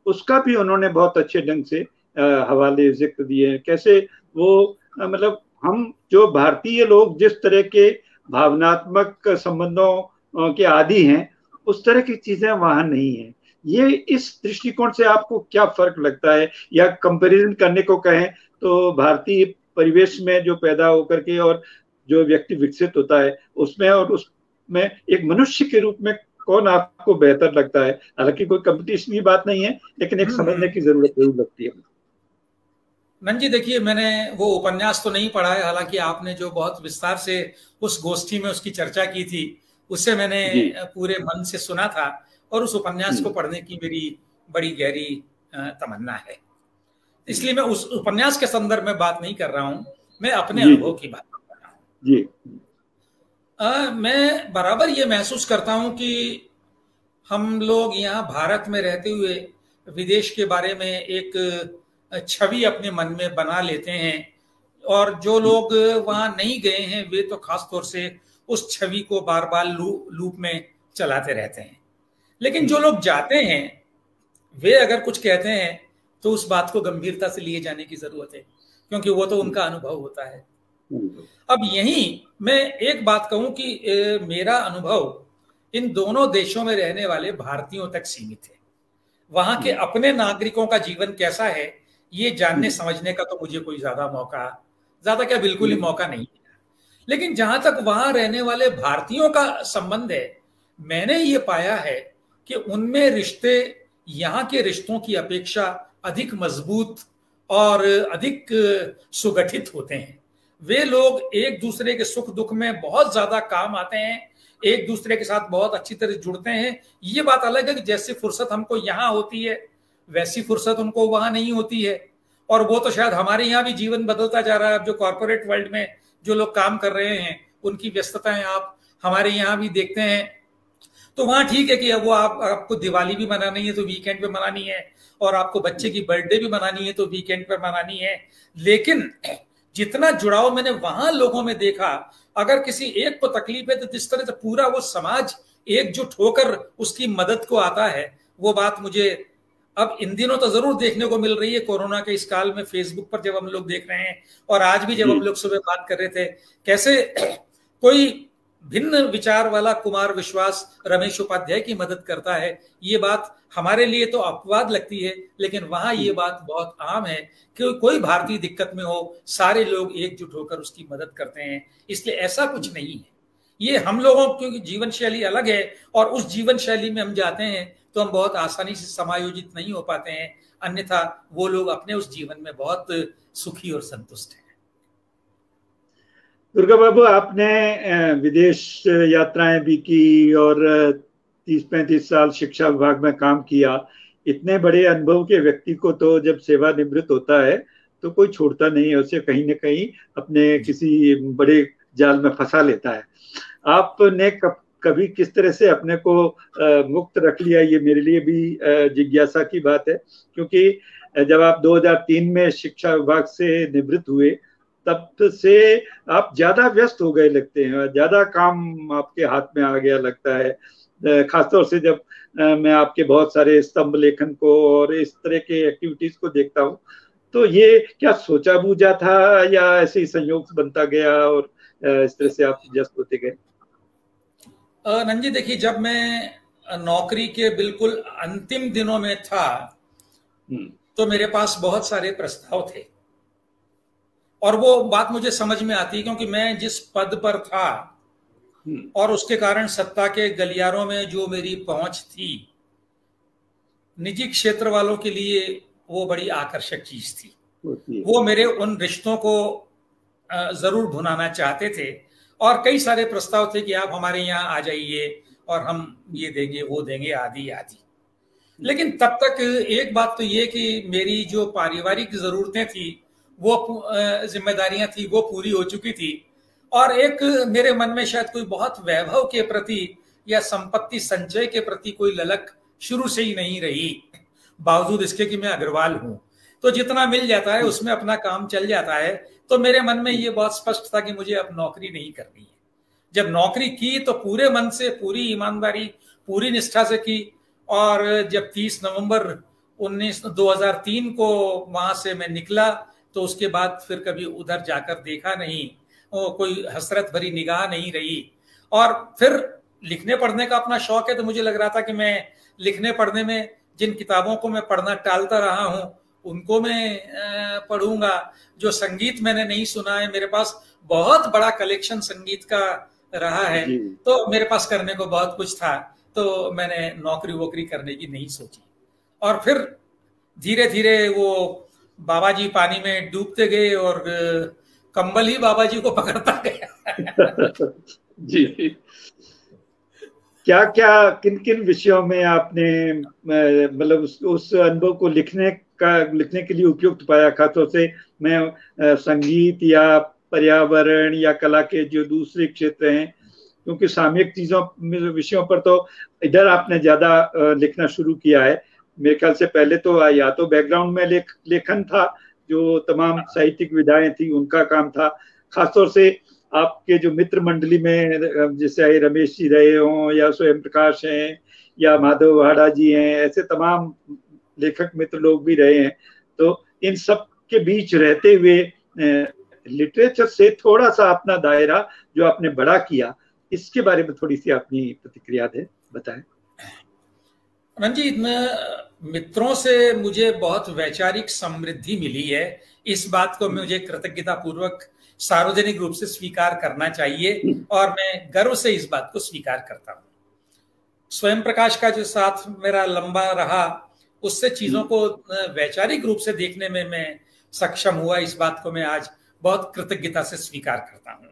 उसका भी उन्होंने बहुत अच्छे ढंग से हवाले जिक्र दिए। कैसे वो मतलब हम जो भारतीय लोग जिस तरह के भावनात्मक संबंधों के आदी हैं, उस तरह की चीजें वहां नहीं है। ये इस दृष्टिकोण से आपको क्या फर्क लगता है, या कंपैरिजन करने को कहें तो भारतीय परिवेश में जो पैदा होकर के और जो व्यक्ति विकसित होता है उसमें और उसमें एक मनुष्य के रूप में कौन आपको बेहतर लगता है? हालांकि कोई कंपटीशन की बात नहीं है, लेकिन एक समझने की जरूरत जरूर लगती है। नंजी, देखिए, मैंने वो उपन्यास तो नहीं पढ़ा है, हालांकि आपने जो बहुत विस्तार से उस गोष्ठी में उसकी चर्चा की थी उससे मैंने पूरे मन से सुना था और उस उपन्यास को पढ़ने की मेरी बड़ी गहरी तमन्ना है। इसलिए मैं उस उपन्यास के संदर्भ में बात नहीं कर रहा हूं, मैं अपने अनुभव की बात कर रहा हूं। मैं बराबर ये महसूस करता हूं कि हम लोग यहाँ भारत में रहते हुए विदेश के बारे में एक छवि अपने मन में बना लेते हैं और जो लोग वहां नहीं गए हैं वे तो खास तौर से उस छवि को बार बार लूप में चलाते रहते हैं। लेकिन जो लोग जाते हैं वे अगर कुछ कहते हैं तो उस बात को गंभीरता से लिए जाने की जरूरत है, क्योंकि वो तो उनका अनुभव होता है। अब यहीं मैं एक बात कहूं कि मेरा अनुभव इन दोनों देशों में रहने वाले भारतीयों तक सीमित है। वहां के अपने नागरिकों का जीवन कैसा है ये जानने समझने का तो मुझे कोई ज्यादा क्या बिल्कुल ही मौका नहीं है। लेकिन जहां तक वहां रहने वाले भारतीयों का संबंध है, मैंने ये पाया है कि उनमें रिश्ते यहाँ के रिश्तों की अपेक्षा अधिक मजबूत और अधिक सुगठित होते हैं। वे लोग एक दूसरे के सुख दुख में बहुत ज्यादा काम आते हैं, एक दूसरे के साथ बहुत अच्छी तरह जुड़ते हैं। ये बात अलग है कि जैसी फुर्सत हमको यहाँ होती है वैसी फुर्सत उनको वहां नहीं होती है। और वो तो शायद हमारे यहाँ भी जीवन बदलता जा रहा है। अब जो कॉर्पोरेट वर्ल्ड में जो लोग काम कर रहे हैं उनकी व्यस्तताएं आप हमारे यहाँ भी देखते हैं। तो वहां ठीक है कि अब वो आपको दिवाली भी मनानी है तो वीकेंड पे मनानी है, और आपको बच्चे की बर्थडे भी मनानी है तो वीकेंड पे मनानी है। लेकिन जितना जुड़ाव मैंने वहां लोगों में देखा, अगर किसी एक को तकलीफ है तो जिस तरह से पूरा वो समाज एकजुट होकर उसकी मदद को आता है, वो बात मुझे अब इन दिनों तो जरूर देखने को मिल रही है। कोरोना के इस काल में फेसबुक पर जब हम लोग देख रहे हैं, और आज भी जब हम लोग सुबह बात कर रहे थे, कैसे कोई भिन्न विचार वाला कुमार विश्वास रमेश उपाध्याय की मदद करता है। ये बात हमारे लिए तो अपवाद लगती है, लेकिन वहां ये बात बहुत आम है कि कोई भारतीय दिक्कत में हो सारे लोग एकजुट होकर उसकी मदद करते हैं। इसलिए ऐसा कुछ नहीं है। ये हम लोगों की जीवन शैली अलग है, और उस जीवन शैली में हम जाते हैं तो हम बहुत आसानी से समायोजित नहीं हो पाते हैं। अन्यथा वो लोग अपने उस जीवन में बहुत सुखी और संतुष्ट हैं। दुर्गा बाबू, आपने विदेश यात्राएं भी की और 30-35 साल शिक्षा विभाग में काम किया। इतने बड़े अनुभव के व्यक्ति को तो जब सेवानिवृत्त होता है तो कोई छोड़ता नहीं है, उसे कहीं ना कहीं अपने किसी बड़े जाल में फंसा लेता है। आपने कभी किस तरह से अपने को मुक्त रख लिया, ये मेरे लिए भी जिज्ञासा की बात है। क्योंकि जब आप 2003 में शिक्षा विभाग से निवृत्त हुए, तब से आप ज्यादा व्यस्त हो गए लगते हैं, ज्यादा काम आपके हाथ में आ गया लगता है। खासतौर से जब मैं आपके बहुत सारे स्तंभ लेखन को और इस तरह के एक्टिविटीज को देखता हूँ, तो ये क्या सोचा बूझा था या ऐसे ही संयोग बनता गया और इस तरह से आप व्यस्त होते गए? नंजी, देखिए, जब मैं नौकरी के बिल्कुल अंतिम दिनों में था तो मेरे पास बहुत सारे प्रस्ताव थे, और वो बात मुझे समझ में आती है क्योंकि मैं जिस पद पर था और उसके कारण सत्ता के गलियारों में जो मेरी पहुंच थी, निजी क्षेत्र वालों के लिए वो बड़ी आकर्षक चीज थी। वो मेरे उन रिश्तों को जरूर भुनाना चाहते थे, और कई सारे प्रस्ताव थे कि आप हमारे यहाँ आ जाइए और हम ये देंगे वो देंगे आदि आदि। लेकिन तब तक एक बात तो ये कि मेरी जो पारिवारिक जरूरतें थी, वो जिम्मेदारियां थी, वो पूरी हो चुकी थी, और एक मेरे मन में शायद कोई बहुत वैभव के प्रति या संपत्ति संचय के प्रति कोई ललक शुरू से ही नहीं रही। बावजूद इसके कि मैं अग्रवाल हूं, तो जितना मिल जाता है उसमें अपना काम चल जाता है। तो मेरे मन में ये बहुत स्पष्ट था कि मुझे अब नौकरी नहीं करनी है। जब नौकरी की तो पूरे मन से, पूरी ईमानदारी, पूरी निष्ठा से की। और जब 30 नवंबर 2003 को वहां से मैं निकला तो उसके बाद फिर कभी उधर जाकर देखा नहीं, कोई हसरत भरी निगाह नहीं रही। और फिर लिखने पढ़ने का अपना शौक है, तो मुझे लग रहा था कि मैं लिखने पढ़ने में जिन किताबों को मैं पढ़ना टालता रहा हूं उनको मैं पढ़ूंगा। जो संगीत मैंने नहीं सुना है, मेरे पास बहुत बड़ा कलेक्शन संगीत का रहा है, तो मेरे पास करने को बहुत कुछ था, तो मैंने नौकरी वोकरी करने की नहीं सोची। और फिर धीरे धीरे वो बाबा जी पानी में डूबते गए और कंबल ही बाबा जी को पकड़ता गया। जी, क्या क्या किन किन विषयों में आपने मतलब उस अनुभव को लिखने के लिए उपयुक्त पाया? खासतौर से मैं संगीत या पर्यावरण या कला के जो दूसरे क्षेत्र हैं, क्योंकि सामयिक विषयों पर तो इधर आपने ज्यादा लिखना शुरू किया है। मेरे ख्याल से पहले तो या तो बैकग्राउंड में लेखन था, जो तमाम साहित्यिक विधाएं थी उनका काम था। खासतौर से आपके जो मित्र मंडली में जैसे रमेश जी रहे हों या स्वयं प्रकाश हैं या माधव वाड़ा जी हैं, ऐसे तमाम लेखक मित्र लोग भी रहे हैं। तो इन सब के बीच रहते हुए लिटरेचर से थोड़ा सा अपना दायरा जो आपने बड़ा किया, इसके बारे में थोड़ी सी अपनी प्रतिक्रिया दे, बताएं। रंजीत, मित्रों से मुझे बहुत वैचारिक समृद्धि मिली है। इस बात को मुझे कृतज्ञता पूर्वक सार्वजनिक रूप से स्वीकार करना चाहिए और मैं गर्व से इस बात को स्वीकार करता हूँ। स्वयं प्रकाश का जो साथ मेरा लंबा रहा, उससे चीजों को वैचारिक रूप से देखने में मैं सक्षम हुआ। इस बात को मैं आज बहुत कृतज्ञता से स्वीकार करता हूँ।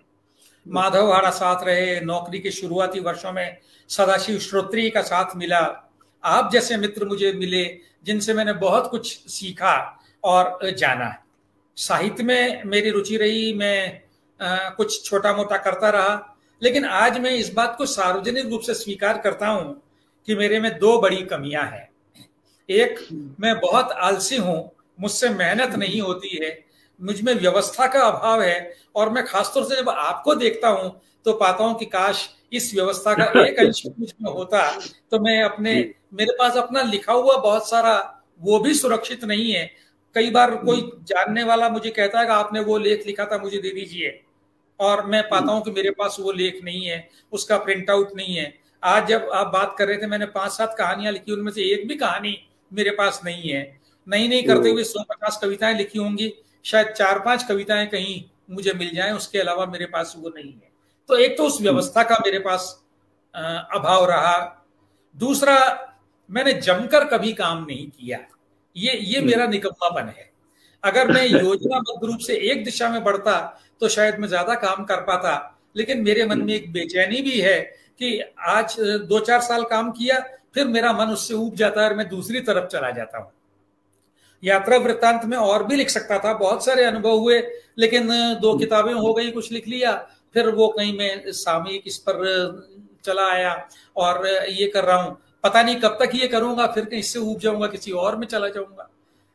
माधव हाड़ा साथ रहे, नौकरी के शुरुआती वर्षों में सदाशिव श्रोत्री का साथ मिला, आप जैसे मित्र मुझे मिले जिनसे मैंने बहुत कुछ सीखा और जाना। साहित्य में मेरी रुचि रही, मैं कुछ छोटा मोटा करता रहा, लेकिन आज मैं इस बात को सार्वजनिक रूप से स्वीकार करता हूं कि मेरे में दो बड़ी कमियां हैं। एक, मैं बहुत आलसी हूं, मुझसे मेहनत नहीं होती है, मुझ में व्यवस्था का अभाव है, और मैं खासतौर से जब आपको देखता हूं तो पाता हूं कि काश इस व्यवस्था का एक अंश मुझ में होता तो मैं मेरे पास अपना लिखा हुआ बहुत सारा वो भी सुरक्षित नहीं है। कई बार कोई जानने वाला मुझे कहता है कि आपने वो लेख लिखा था, मुझे दे दीजिए, और मैं पाता हूं कि मेरे पास वो लेख नहीं है, उसका प्रिंट आउट नहीं है। आज जब आप बात कर रहे थे, मैंने 5-7 कहानियां लिखी, उनमें से एक भी कहानी मेरे पास नहीं है। नहीं करते हुए 150 कविताएं लिखी होंगी, शायद 4-5 कविताएं कहीं मुझे मिल जाएं, उसके अलावा मेरे पास वो नहीं है। तो एक तो उस व्यवस्था का मेरे पास अभाव रहा। दूसरा, मैंने जमकर कभी काम नहीं किया, ये मेरा निकम्मापन है। अगर मैं योजनाबद्ध रूप से एक दिशा में बढ़ता तो शायद मैं ज्यादा काम कर पाता, लेकिन मेरे मन में एक बेचैनी भी है कि आज 2-4 साल काम किया, फिर मेरा मन उससे ऊब जाता है और मैं दूसरी तरफ चला जाता हूँ। यात्रा वृत्तांत में और भी लिख सकता था, बहुत सारे अनुभव हुए, लेकिन 2 किताबें हो गई, कुछ लिख लिया, फिर वो कहीं मैं सामयिक इस पर चला आया और ये कर रहा हूँ, पता नहीं कब तक ये करूंगा, फिर कहीं इससे ऊब जाऊंगा, किसी और में चला जाऊंगा।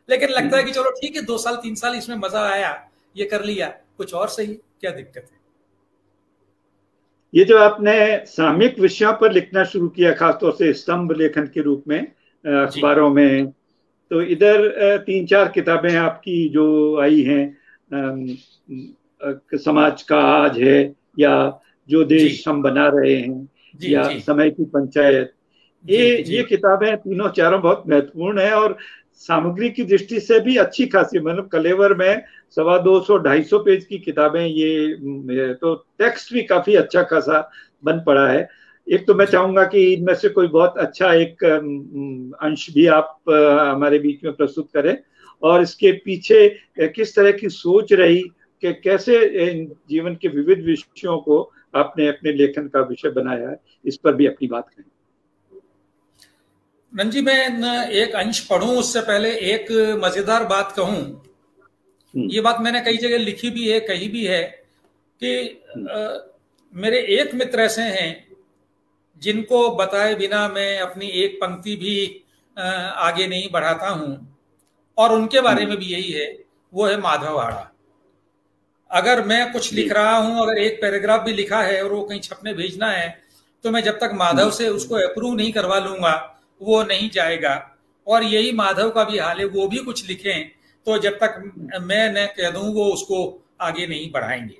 लेकिन लगता है कि चलो ठीक है, 2 साल 3 साल इसमें मजा आया, ये कर लिया, कुछ और सही, क्या दिक्कत है। ये जो आपने सामयिक विषयों पर लिखना शुरू किया, खासतौर से स्तंभ लेखन के रूप में अखबारों में, तो इधर 3-4 किताबें आपकी जो आई हैं, समाज का आज है, या जो देश हम बना रहे हैं, या समय की पंचायत, ये किताबें तीनों चारों बहुत महत्वपूर्ण है और सामग्री की दृष्टि से भी अच्छी खासी, मतलब कलेवर में 250-250 पेज की किताबें, ये तो टेक्स्ट भी काफी अच्छा खासा बन पड़ा है। एक तो मैं चाहूंगा कि इनमें से कोई बहुत अच्छा एक अंश भी आप हमारे बीच में प्रस्तुत करें, और इसके पीछे किस तरह की सोच रही कि कैसे जीवन के विविध विषयों को आपने अपने लेखन का विषय बनाया है, इस पर भी अपनी बात करें। नंजी, मैं एक अंश पढ़ूं उससे पहले एक मजेदार बात कहूं। ये बात मैंने कई जगह लिखी भी है, कही भी है कि मेरे एक मित्र ऐसे हैं जिनको बताए बिना मैं अपनी एक पंक्ति भी आगे नहीं बढ़ाता हूं, और उनके बारे में भी यही है, वो है माधव हाड़ा। अगर मैं कुछ लिख रहा हूं, अगर एक पैराग्राफ भी लिखा है और वो कहीं छपने भेजना है, तो मैं जब तक माधव से उसको अप्रूव नहीं करवा लूंगा वो नहीं जाएगा। और यही माधव का भी हाल है, वो भी कुछ लिखें तो जब तक मैं न कह दूं वो उसको आगे नहीं बढ़ाएंगे।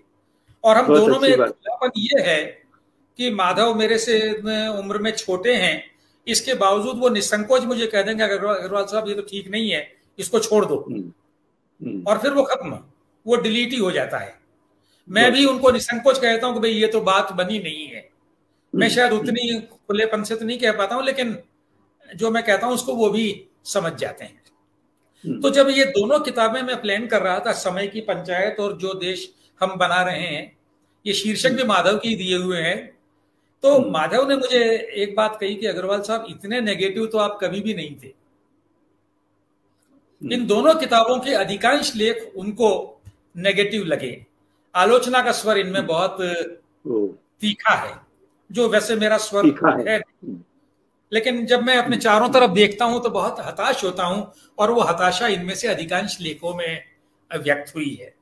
और हम दोनों में खुलापन ये है कि माधव मेरे से उम्र में छोटे हैं, इसके बावजूद वो निसंकोच मुझे कह देंगे अग्रवाल साहब ये तो ठीक नहीं है, इसको छोड़ दो, और फिर वो खत्म, वो डिलीट ही हो जाता है। मैं भी उनको निसंकोच कहता हूं कि भाई ये तो बात बनी नहीं है। मैं शायद उतनी खुलेपन से तो नहीं कह पाता हूं, लेकिन जो मैं कहता हूं उसको वो भी समझ जाते हैं। तो जब ये दोनों किताबें मैं प्लान कर रहा था, समय की पंचायत और जो देश हम बना रहे हैं, ये शीर्षक भी माधव की दिए हुए हैं, तो माधव ने मुझे एक बात कही कि अग्रवाल साहब इतने नेगेटिव तो आप कभी भी नहीं थे। इन दोनों किताबों के अधिकांश लेख उनको नेगेटिव लगे, आलोचना का स्वर इनमें बहुत तीखा है, जो वैसे मेरा स्वर है। लेकिन जब मैं अपने चारों तरफ देखता हूं तो बहुत हताश होता हूं, और वो हताशा इनमें से अधिकांश लेखों में व्यक्त हुई है।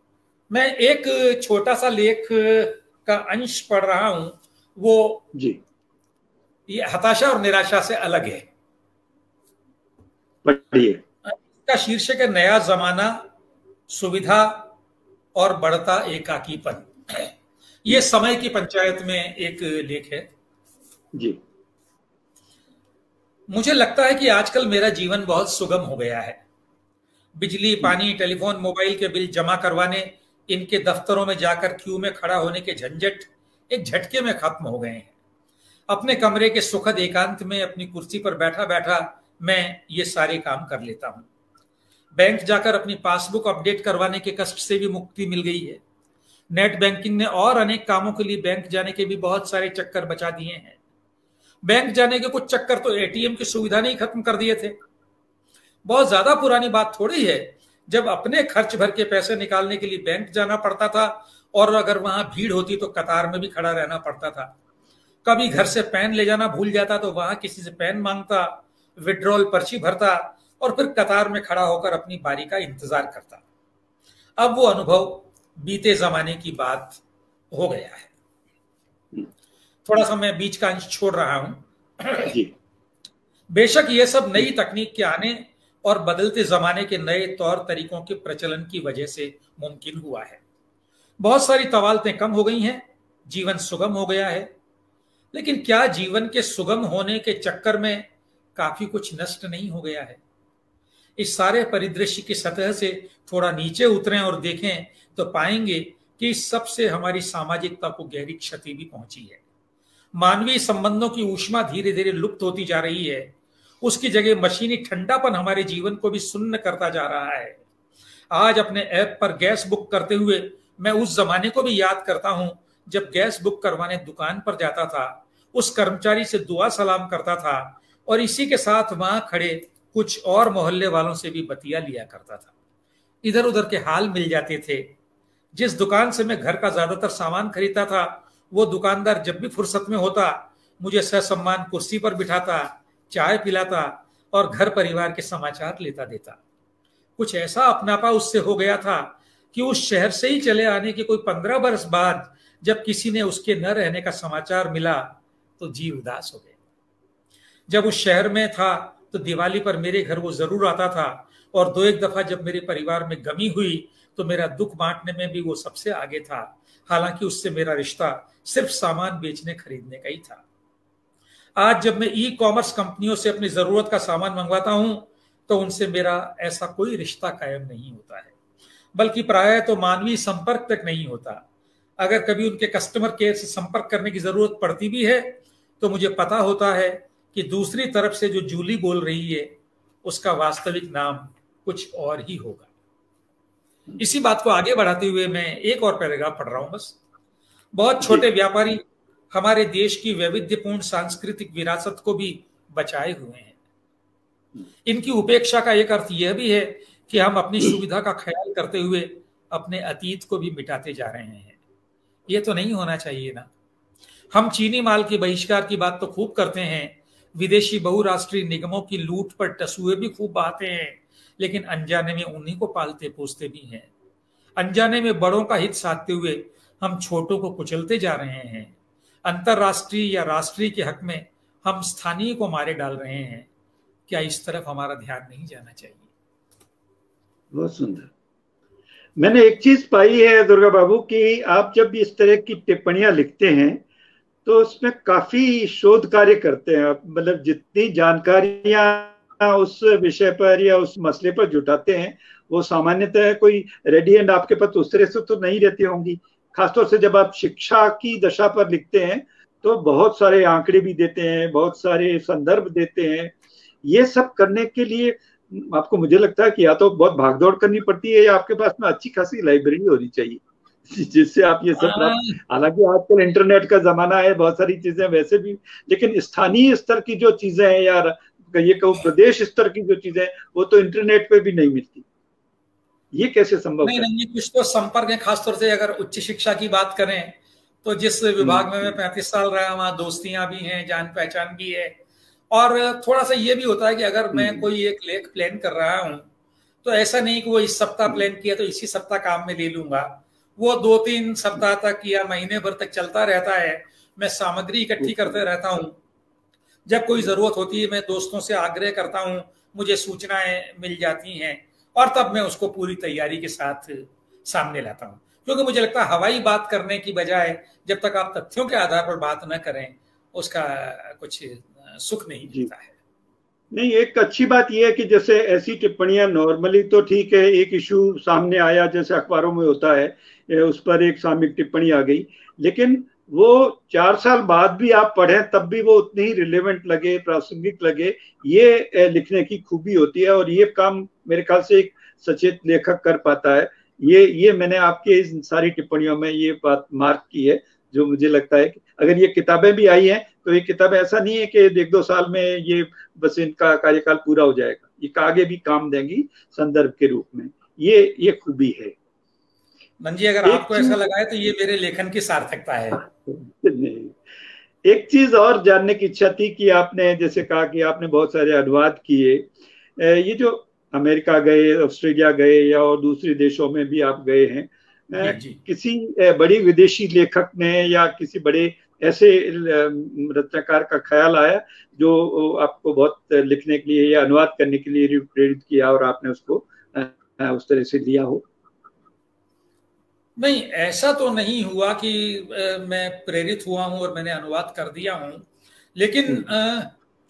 मैं एक छोटा सा लेख का अंश पढ़ रहा हूं, वो ये हताशा और निराशा से अलग है। पढ़िए। इसका शीर्षक है नया जमाना, सुविधा और बढ़ता एकाकीपन। ये समय की पंचायत में एक लेख है जी। मुझे लगता है कि आजकल मेरा जीवन बहुत सुगम हो गया है। बिजली, पानी, टेलीफोन, मोबाइल के बिल जमा करवाने, इनके दफ्तरों में जाकर क्यू में खड़ा होने के झंझट एक झटके में खत्म हो गए हैं। अपने कमरे के सुखद एकांत में अपनी कुर्सी पर बैठा बैठा मैं ये सारे काम कर लेता हूँ। बैंक जाकर अपनी पासबुक अपडेट करवाने के कष्ट से भी मुक्ति मिल गई है। नेट बैंकिंग ने और अनेक कामों के लिए बैंक जाने के भी बहुत सारे चक्कर बचा दिए हैं। बैंक जाने के कुछ चक्कर तो एटीएम की सुविधा ने ही खत्म कर दिए थे। बहुत ज्यादा पुरानी बात थोड़ी है जब अपने खर्च भर के पैसे निकालने के लिए बैंक जाना पड़ता था और अगर वहां भीड़ होती तो कतार में भी खड़ा रहना पड़ता था। कभी घर से पेन ले जाना भूल जाता तो वहां किसी से पेन मांगता, विड्रॉल पर्ची भरता और फिर कतार में खड़ा होकर अपनी बारी का इंतजार करता। अब वो अनुभव बीते जमाने की बात हो गया है। थोड़ा सा मैं बीच का अंश छोड़ रहा हूं। बेशक ये सब नई तकनीक के आने और बदलते जमाने के नए तौर तरीकों के प्रचलन की वजह से मुमकिन हुआ है। बहुत सारी तवालतें कम हो गई हैं, जीवन सुगम हो गया है। लेकिन क्या जीवन के सुगम होने के चक्कर में काफी कुछ नष्ट नहीं हो गया है? इस सारे परिदृश्य की सतह से थोड़ा नीचे उतरें और देखें तो पाएंगे कि इस सब से हमारी सामाजिकता को गहरी क्षति भी पहुंची है। मानवीय संबंधों की ऊष्मा धीरे धीरे लुप्त होती जा रही है। उसकी जगह मशीनी ठंडापन हमारे जीवन को भी सुन्न करता जा रहा है। आज अपने ऐप पर गैस बुक करते हुए मैं उस जमाने को भी याद करता हूं जब गैस बुक करवाने दुकान पर जाता था, उस कर्मचारी से दुआ सलाम करता था और इसी के साथ वहां खड़े कुछ और मोहल्ले वालों से भी बतिया लिया करता था। इधर उधर के हाल मिल जाते थे। जिस दुकान से मैं घर का ज्यादातर सामान खरीदता था वो दुकानदार जब भी फुर्सत में होता मुझे ससम्मान कुर्सी पर बिठाता, चाय पिलाता और घर परिवार के समाचार लेता देता। कुछ ऐसा अपनापा उससे हो गया था कि उस शहर से ही चले आने के कोई 15 बरस बाद जब किसी ने उसके न रहने का समाचार मिला तो जी उदास हो गया। जब उस शहर में था तो दिवाली पर मेरे घर वो जरूर आता था और दो एक दफा जब मेरे परिवार में गमी हुई तो मेरा दुख बांटने में भी वो सबसे आगे था। हालांकि उससे मेरा रिश्ता सिर्फ सामान बेचने खरीदने का ही था। आज जब मैं ई कॉमर्स कंपनियों से अपनी जरूरत का सामान मंगवाता हूं तो उनसे मेरा ऐसा कोई रिश्ता कायम नहीं होता है, बल्कि प्रायः तो मानवीय संपर्क तक नहीं होता। अगर कभी उनके कस्टमर केयर से संपर्क करने की जरूरत पड़ती भी है तो मुझे पता होता है कि दूसरी तरफ से जो जूली बोल रही है उसका वास्तविक नाम कुछ और ही होगा। इसी बात को आगे बढ़ाते हुए मैं एक और पैराग्राफ पढ़ रहा हूं बस। बहुत छोटे व्यापारी हमारे देश की वैविध्यपूर्ण सांस्कृतिक विरासत को भी बचाए हुए हैं। इनकी उपेक्षा का एक अर्थ यह भी है कि हम अपनी सुविधा का ख्याल करते हुए अपने अतीत को भी मिटाते जा रहे हैं। ये तो नहीं होना चाहिए ना। हम चीनी माल के बहिष्कार की बात तो खूब करते हैं, विदेशी बहुराष्ट्रीय निगमों की लूट पर टसूए भी खूब बहाते हैं, लेकिन अनजाने में उन्हीं को पालते पोसते भी हैं। अनजाने में बड़ों का हित साधते हुए हम छोटों को कुचलते जा रहे हैं। अंतरराष्ट्रीय या राष्ट्रीय के हक में हम स्थानीय को मारे डाल रहे हैं। क्या इस तरफ हमारा ध्यान नहीं जाना चाहिए? बहुत सुंदर। मैंने एक चीज पाई है दुर्गा बाबू कि आप जब इस तरह की टिप्पणियां लिखते हैं तो उसमें काफी शोध कार्य करते हैं आप। मतलब जितनी जानकारियां उस विषय पर या उस मसले पर जुटाते हैं वो सामान्यतः कोई रेडी एंड आपके पास उस तरह से तो नहीं रहती होंगी। खासतौर से जब आप शिक्षा की दशा पर लिखते हैं तो बहुत सारे आंकड़े भी देते हैं, बहुत सारे संदर्भ देते हैं। ये सब करने के लिए आपको मुझे लगता है कि या तो बहुत भागदौड़ करनी पड़ती है या आपके पास में अच्छी खासी लाइब्रेरी होनी चाहिए जिससे आप ये सब। हालांकि आजकल इंटरनेट का जमाना है, बहुत सारी चीजें वैसे भी, लेकिन स्थानीय स्तर की जो चीजें हैं या ये कहूँ प्रदेश स्तर की जो चीजें वो तो इंटरनेट पे भी नहीं मिलती। ये कैसे संभव है? नहीं, कुछ तो संपर्क है। खासतौर से अगर उच्च शिक्षा की बात करें तो जिस विभाग में मैं 35 साल रहा वहां दोस्तियां भी हैं, जान पहचान भी है। और थोड़ा सा ये भी होता है कि अगर मैं कोई एक लेख प्लान कर रहा हूं तो ऐसा नहीं कि वो इस सप्ताह प्लान किया तो इसी सप्ताह काम में ले लूंगा। वो 2-3 सप्ताह तक या महीने भर तक चलता रहता है। मैं सामग्री इकट्ठी करते रहता हूँ। जब कोई जरूरत होती है मैं दोस्तों से आग्रह करता हूँ, मुझे सूचनाएं मिल जाती हैं और तब मैं उसको पूरी तैयारी के साथ सामने लाता हूँ। क्योंकि मुझे लगता है हवाई बात करने की बजाय जब तक आप तथ्यों के आधार पर बात न करें उसका कुछ सुख नहीं मिलता है। नहीं, एक अच्छी बात यह है कि जैसे ऐसी टिप्पणियां नॉर्मली तो ठीक है, एक इशू सामने आया जैसे अखबारों में होता है, उस पर एक सामयिक टिप्पणी आ गई, लेकिन वो 4 साल बाद भी आप पढ़ें तब भी वो उतनी ही रिलेवेंट लगे, प्रासंगिक लगे, ये लिखने की खूबी होती है। और ये काम मेरे ख्याल से एक सचेत लेखक कर पाता है। ये मैंने आपके इन सारी टिप्पणियों में ये बात मार्क की है, जो मुझे लगता है कि अगर ये किताबें भी आई हैं तो ये किताबें ऐसा नहीं है कि 1-2 साल में ये बस इनका कार्यकाल पूरा हो जाएगा, ये आगे भी काम देंगी संदर्भ के रूप में। ये खूबी है। मंजी, अगर आपको ऐसा लगा है तो ये मेरे लेखन की सार्थकता है। नहीं, एक चीज और जानने की इच्छा थी कि आपने जैसे कहा कि आपने बहुत सारे अनुवाद किए, ये जो अमेरिका गए, ऑस्ट्रेलिया गए या और दूसरे देशों में भी आप गए हैं, किसी बड़ी विदेशी लेखक ने या किसी बड़े ऐसे रचनाकार का ख्याल आया जो आपको बहुत लिखने के लिए या अनुवाद करने के लिए प्रेरित किया और आपने उसको उस तरह से लिया हो? नहीं, ऐसा तो नहीं हुआ कि मैं प्रेरित हुआ हूं और मैंने अनुवाद कर दिया हूं, लेकिन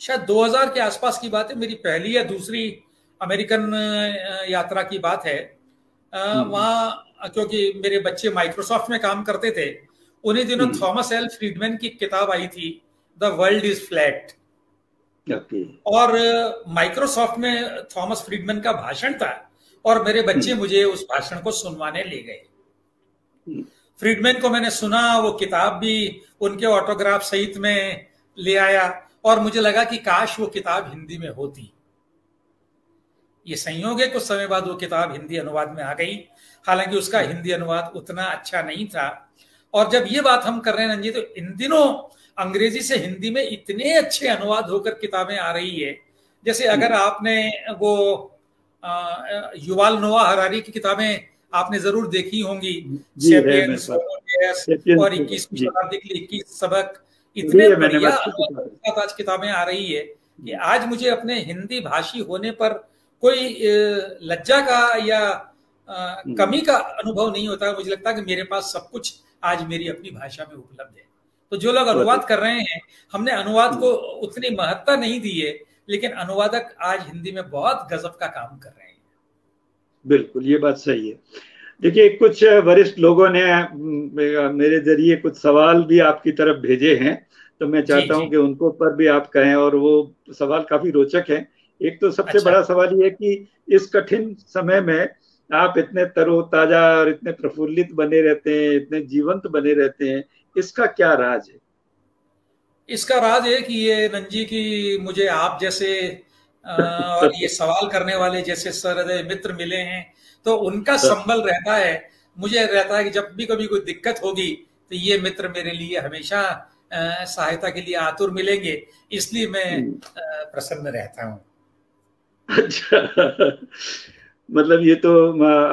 शायद 2000 के आसपास की बात है, मेरी पहली या दूसरी अमेरिकन यात्रा की बात है। वहाँ क्योंकि मेरे बच्चे माइक्रोसॉफ्ट में काम करते थे, उन्हीं दिनों थॉमस एल फ्रीडमैन की किताब आई थी, द वर्ल्ड इज फ्लैट, और माइक्रोसॉफ्ट में थॉमस फ्रीडमैन का भाषण था और मेरे बच्चे मुझे उस भाषण को सुनवाने ले गए। फ्रीडमैन को मैंने सुना, वो किताब भी उनके ऑटोग्राफ सहित में ले आया और मुझे लगा कि काश वो किताब हिंदी में होती। ये संयोग है, कुछ समय बाद वो किताब हिंदी अनुवाद में आ गई, हालांकि उसका हिंदी अनुवाद उतना अच्छा नहीं था। और जब ये बात हम कर रहे हैं नंजी, तो इन दिनों अंग्रेजी से हिंदी में इतने अच्छे अनुवाद होकर किताबें आ रही है। जैसे अगर आपने वो युवाल नोआ हरारी की किताबें आपने जरूर देखी होंगी, सैपियंस और 21वीं शताब्दी के लिए 21 सबक, इतने बढ़िया आज किताबें आ रही है कि आज मुझे अपने हिंदी भाषी होने पर कोई लज्जा का या कमी का अनुभव नहीं होता। मुझे लगता है कि मेरे पास सब कुछ आज मेरी अपनी भाषा में उपलब्ध है। तो जो लोग अनुवाद कर रहे हैं, हमने अनुवाद को उतनी महत्ता नहीं दी है, लेकिन अनुवादक आज हिंदी में बहुत गजब का काम कर रहे हैं। बिल्कुल, ये बात सही है। देखिए, कुछ वरिष्ठ लोगों ने मेरे जरिए कुछ सवाल भी आपकी तरफ भेजे हैं, तो मैं चाहता हूं कि उनको पर भी आप कहें, और वो सवाल काफी रोचक हैं। एक तो सबसे बड़ा सवाल ये है कि इस कठिन समय में आप इतने तरोताजा और इतने प्रफुल्लित बने रहते हैं, इतने जीवंत बने रहते हैं, इसका क्या राज है? इसका राज है कि ये नंजी की मुझे आप जैसे और ये सवाल करने वाले जैसे सहृदय मित्र मिले हैं, तो उनका संबल रहता है। मुझे रहता है कि जब भी कभी कोई दिक्कत होगी तो ये मित्र मेरे लिए हमेशा सहायता के लिए आतुर मिलेंगे, इसलिए मैं प्रसन्न रहता हूँ। अच्छा, मतलब ये तो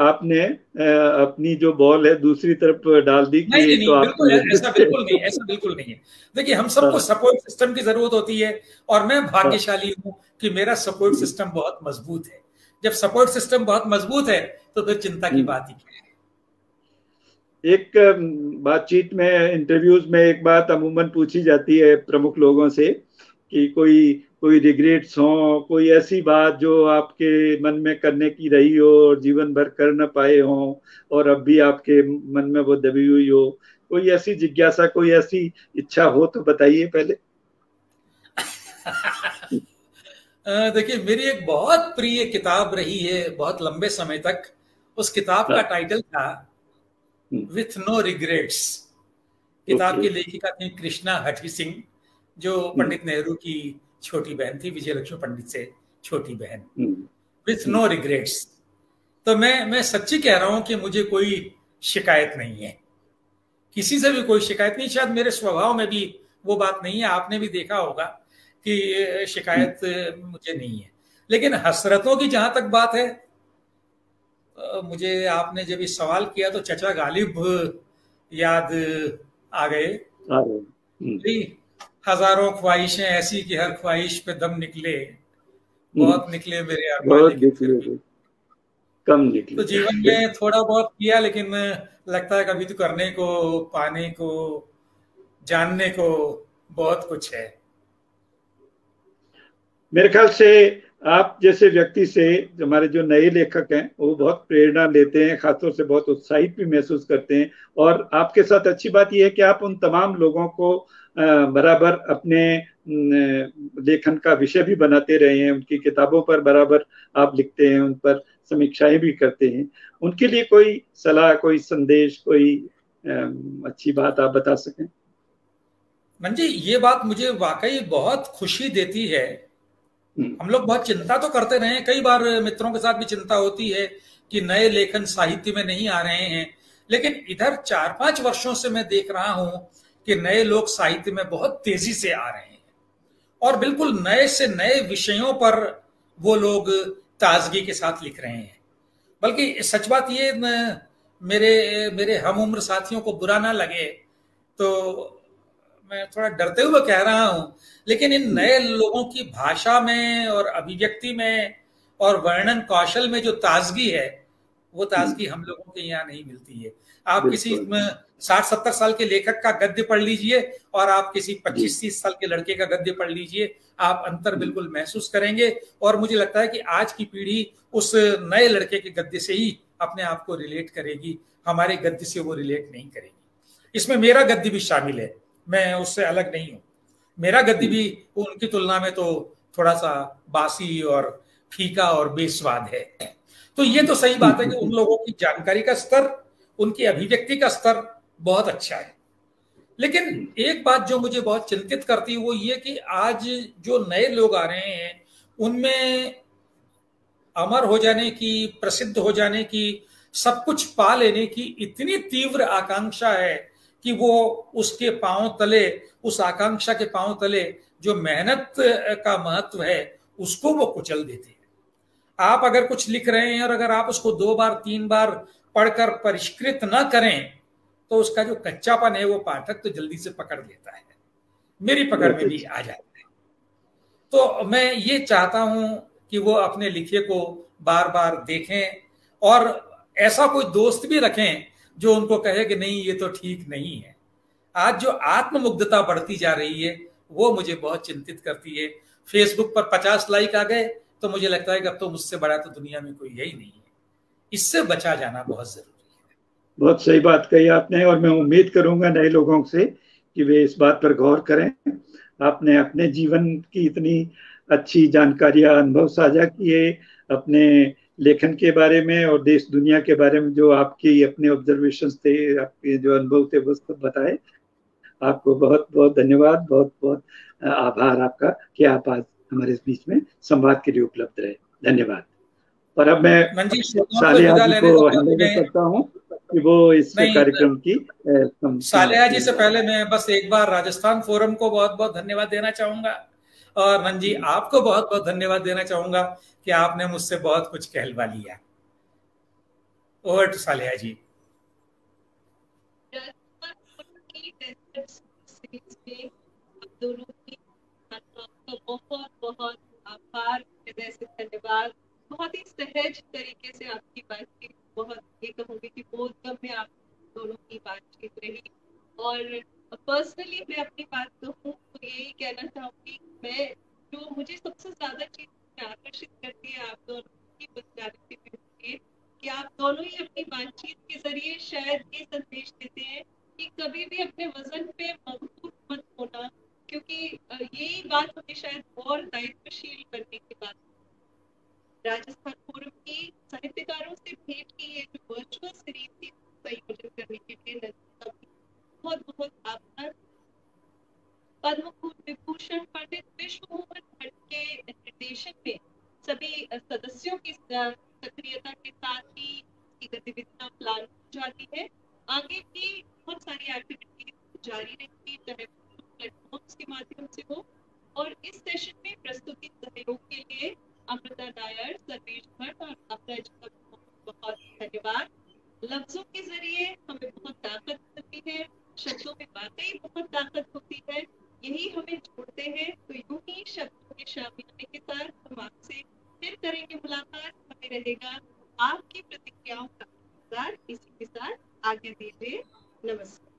आपने अपनी जो बॉल है दूसरी तरफ डाल दी। नहीं, तो बिल्कुल ऐसा बिल्कुल नहीं, ऐसा बिल्कुल नहीं है। देखिए, हम सबको सपोर्ट सिस्टम की जरूरत होती है और मैं भाग्यशाली हूँ कि मेरा सपोर्ट सिस्टम बहुत मजबूत है। जब सपोर्ट सिस्टम बहुत मजबूत है तो फिर चिंता की बात ही क्या है। एक बातचीत में, इंटरव्यूज में एक बात अमूमन पूछी जाती है प्रमुख लोगों से कि कोई रिग्रेट्स हो, कोई ऐसी बात जो आपके मन में करने की रही हो और जीवन भर कर न पाए हो और अब भी आपके मन में वो दबी हुई हो, कोई ऐसी जिज्ञासा, कोई ऐसी इच्छा हो तो बताइए पहले। देखिए, मेरी एक बहुत प्रिय किताब रही है बहुत लंबे समय तक। उस किताब का टाइटल था विथ नो रिग्रेट्स। किताब की लेखिका थी कृष्णा हठी सिंह, जो पंडित नेहरू की छोटी बहन थी, विजय लक्ष्मी पंडित से छोटी बहन। With no regrets. तो मैं सच्ची कह रहा हूं कि मुझे कोई शिकायत नहीं है, किसी से भी कोई शिकायत नहीं। शायद मेरे स्वभाव में भी वो बात नहीं है, आपने भी देखा होगा कि शिकायत मुझे नहीं है। लेकिन हसरतों की जहां तक बात है, मुझे आपने जब इस सवाल किया तो चचा गालिब याद आ गए। हजारों ख्वाहिशें ऐसी कि हर ख्वाहिश पे दम निकले, बहुत निकले मेरे अरमान। कम निकले। तो जीवन में थोड़ा बहुत किया, लेकिन लगता है कभी तो करने को, पाने को, जानने को बहुत कुछ है। मेरे ख्याल से आप जैसे व्यक्ति से हमारे जो नए लेखक हैं वो बहुत प्रेरणा लेते हैं, खासतौर से बहुत उत्साहित भी महसूस करते हैं। और आपके साथ अच्छी बात यह है कि आप उन तमाम लोगों को बराबर अपने लेखन का विषय भी बनाते रहे हैं, उनकी किताबों पर बराबर आप लिखते हैं, उन पर समीक्षाएं भी करते हैं। उनके लिए कोई सलाह, कोई संदेश, कोई अच्छी बात आप बता सकें? मंजी, ये बात मुझे वाकई बहुत खुशी देती है। हम लोग बहुत चिंता तो करते रहे हैं, कई बार मित्रों के साथ भी चिंता होती है कि नए लेखन साहित्य में नहीं आ रहे हैं, लेकिन इधर 4-5 वर्षों से मैं देख रहा हूं कि नए लोग साहित्य में बहुत तेजी से आ रहे हैं और बिल्कुल नए से नए विषयों पर वो लोग ताजगी के साथ लिख रहे हैं। बल्कि सच बात ये, मेरे हम उम्र साथियों को बुरा ना लगे तो मैं थोड़ा डरते हुए कह रहा हूं, लेकिन इन नए लोगों की भाषा में और अभिव्यक्ति में और वर्णन कौशल में जो ताजगी है, वो ताजगी हम लोगों के यहाँ नहीं मिलती है। आप किसी 60-70 साल के लेखक का गद्य पढ़ लीजिए और आप किसी 25-30 साल के लड़के का गद्य पढ़ लीजिए, आप अंतर बिल्कुल महसूस करेंगे। और मुझे लगता है कि आज की पीढ़ी उस नए लड़के के गद्य से ही अपने आप को रिलेट करेगी, हमारे गद्य से वो रिलेट नहीं करेगी। इसमें मेरा गद्य भी शामिल है, मैं उससे अलग नहीं हूं। मेरा गद्य भी उनकी तुलना में तो थोड़ा सा बासी और फीका और बेस्वाद है। तो ये तो सही बात है कि उन लोगों की जानकारी का स्तर, उनकी अभिव्यक्ति का स्तर बहुत अच्छा है। लेकिन एक बात जो मुझे बहुत चिंतित करती है वो ये कि आज जो नए लोग आ रहे हैं उनमें अमर हो जाने की, प्रसिद्ध हो जाने की, सब कुछ पा लेने की इतनी तीव्र आकांक्षा है कि वो उसके पांव तले, उस आकांक्षा के पांव तले जो मेहनत का महत्व है उसको वो कुचल देते हैं। आप अगर कुछ लिख रहे हैं और अगर आप उसको 2 बार 3 बार पढ़कर परिष्कृत ना करें तो उसका जो कच्चापन है वो पाठक तो जल्दी से पकड़ लेता है, मेरी पकड़ में भी आ जाता है। तो मैं ये चाहता हूं कि वो अपने लिखे को बार बार देखें और ऐसा कोई दोस्त भी रखें जो उनको कहे कि नहीं ये तो ठीक नहीं है। आज जो आत्ममुग्धता बढ़ती जा रही है वो मुझे बहुत चिंतित करती है। फेसबुक पर 50 लाइक आ गए तो मुझे लगता है कि अब तो मुझसे बड़ा तो दुनिया में कोई यही नहीं है। इससे बचा जाना बहुत जरूरी है। बहुत सही बात कही आपने और मैं उम्मीद करूंगा नए लोगों से कि वे इस बात पर गौर करें। आपने अपने जीवन की इतनी अच्छी जानकारियां, अनुभव साझा किए, अपने लेखन के बारे में और देश दुनिया के बारे में जो आपकी अपने ऑब्जर्वेशंस थे, आपके जो अनुभव थे वो सब बताए। आपको बहुत बहुत धन्यवाद, बहुत बहुत आभार आपका कि आप आज हमारे बीच में संवाद के लिए उपलब्ध रहे। धन्यवाद। और अब मैं सालेहा जी को हैंडओवर करता हूँ कि वो इस कार्यक्रम की सालेहा जी से पहले मैं बस एक बार राजस्थान फोरम को बहुत बहुत धन्यवाद देना चाहूंगा और मंजी आपको बहुत बहुत धन्यवाद देना चाहूंगा कि आपने मुझसे बहुत कुछ कहलवा लिया। ओवर टू सालेहा जी। बहुत बहुत आभार, हृदय से धन्यवाद। बहुत ही सहज तरीके से आपकी बातचीत, बहुत ये कहूंगी कि बोधगम में आप दोनों की बातचीत रही। और पर्सनली मैं अपनी बात कहूँ तो यही कहना चाहूंगी, मैं जो मुझे सबसे ज्यादा चीज आकर्षित करती है आप दोनों की पर्सनैलिटी कि आप दोनों ही अपनी बातचीत के जरिए शायद ये संदेश देते हैं कि कभी भी अपने वजन पे मजबूत मत होना, क्योंकि यही बात हमें शायद और दायित्वशील बनने की बात। राजस्थान फोरम की साहित्यकारों से भेंट की ये जो वर्चुअल सीरीज थी संयोजन करने के लिए बहुत बहुत आभार। पद्म विभूषण पंडित विश्व मोहन भट्ट के निर्देशन में सभी सदस्यों की सक्रियता के साथ ही गतिविधियां प्लान की जाती है। आगे भी बहुत सारी एक्टिविटीज जारी रहेंगी, चाहे प्लेटफॉर्म्स के माध्यम से हो। और इस सेशन में प्रस्तुति सहयोग के लिए अमृता नायर, सर्वेश भट्ट और आपका बहुत धन्यवाद। लफ्जों के जरिए हमें बहुत ताकत मिलती है, शब्दों में वाकई बहुत ताकत होती है, यही हमें जोड़ते हैं। तो यूं ही शब्दों के शामिल होने के साथ हम आपसे फिर करेंगे मुलाकात। हमें रहेगा आपकी प्रतिक्रियाओं का इंतजार। इसी के साथ आज्ञा दीजिए। नमस्कार।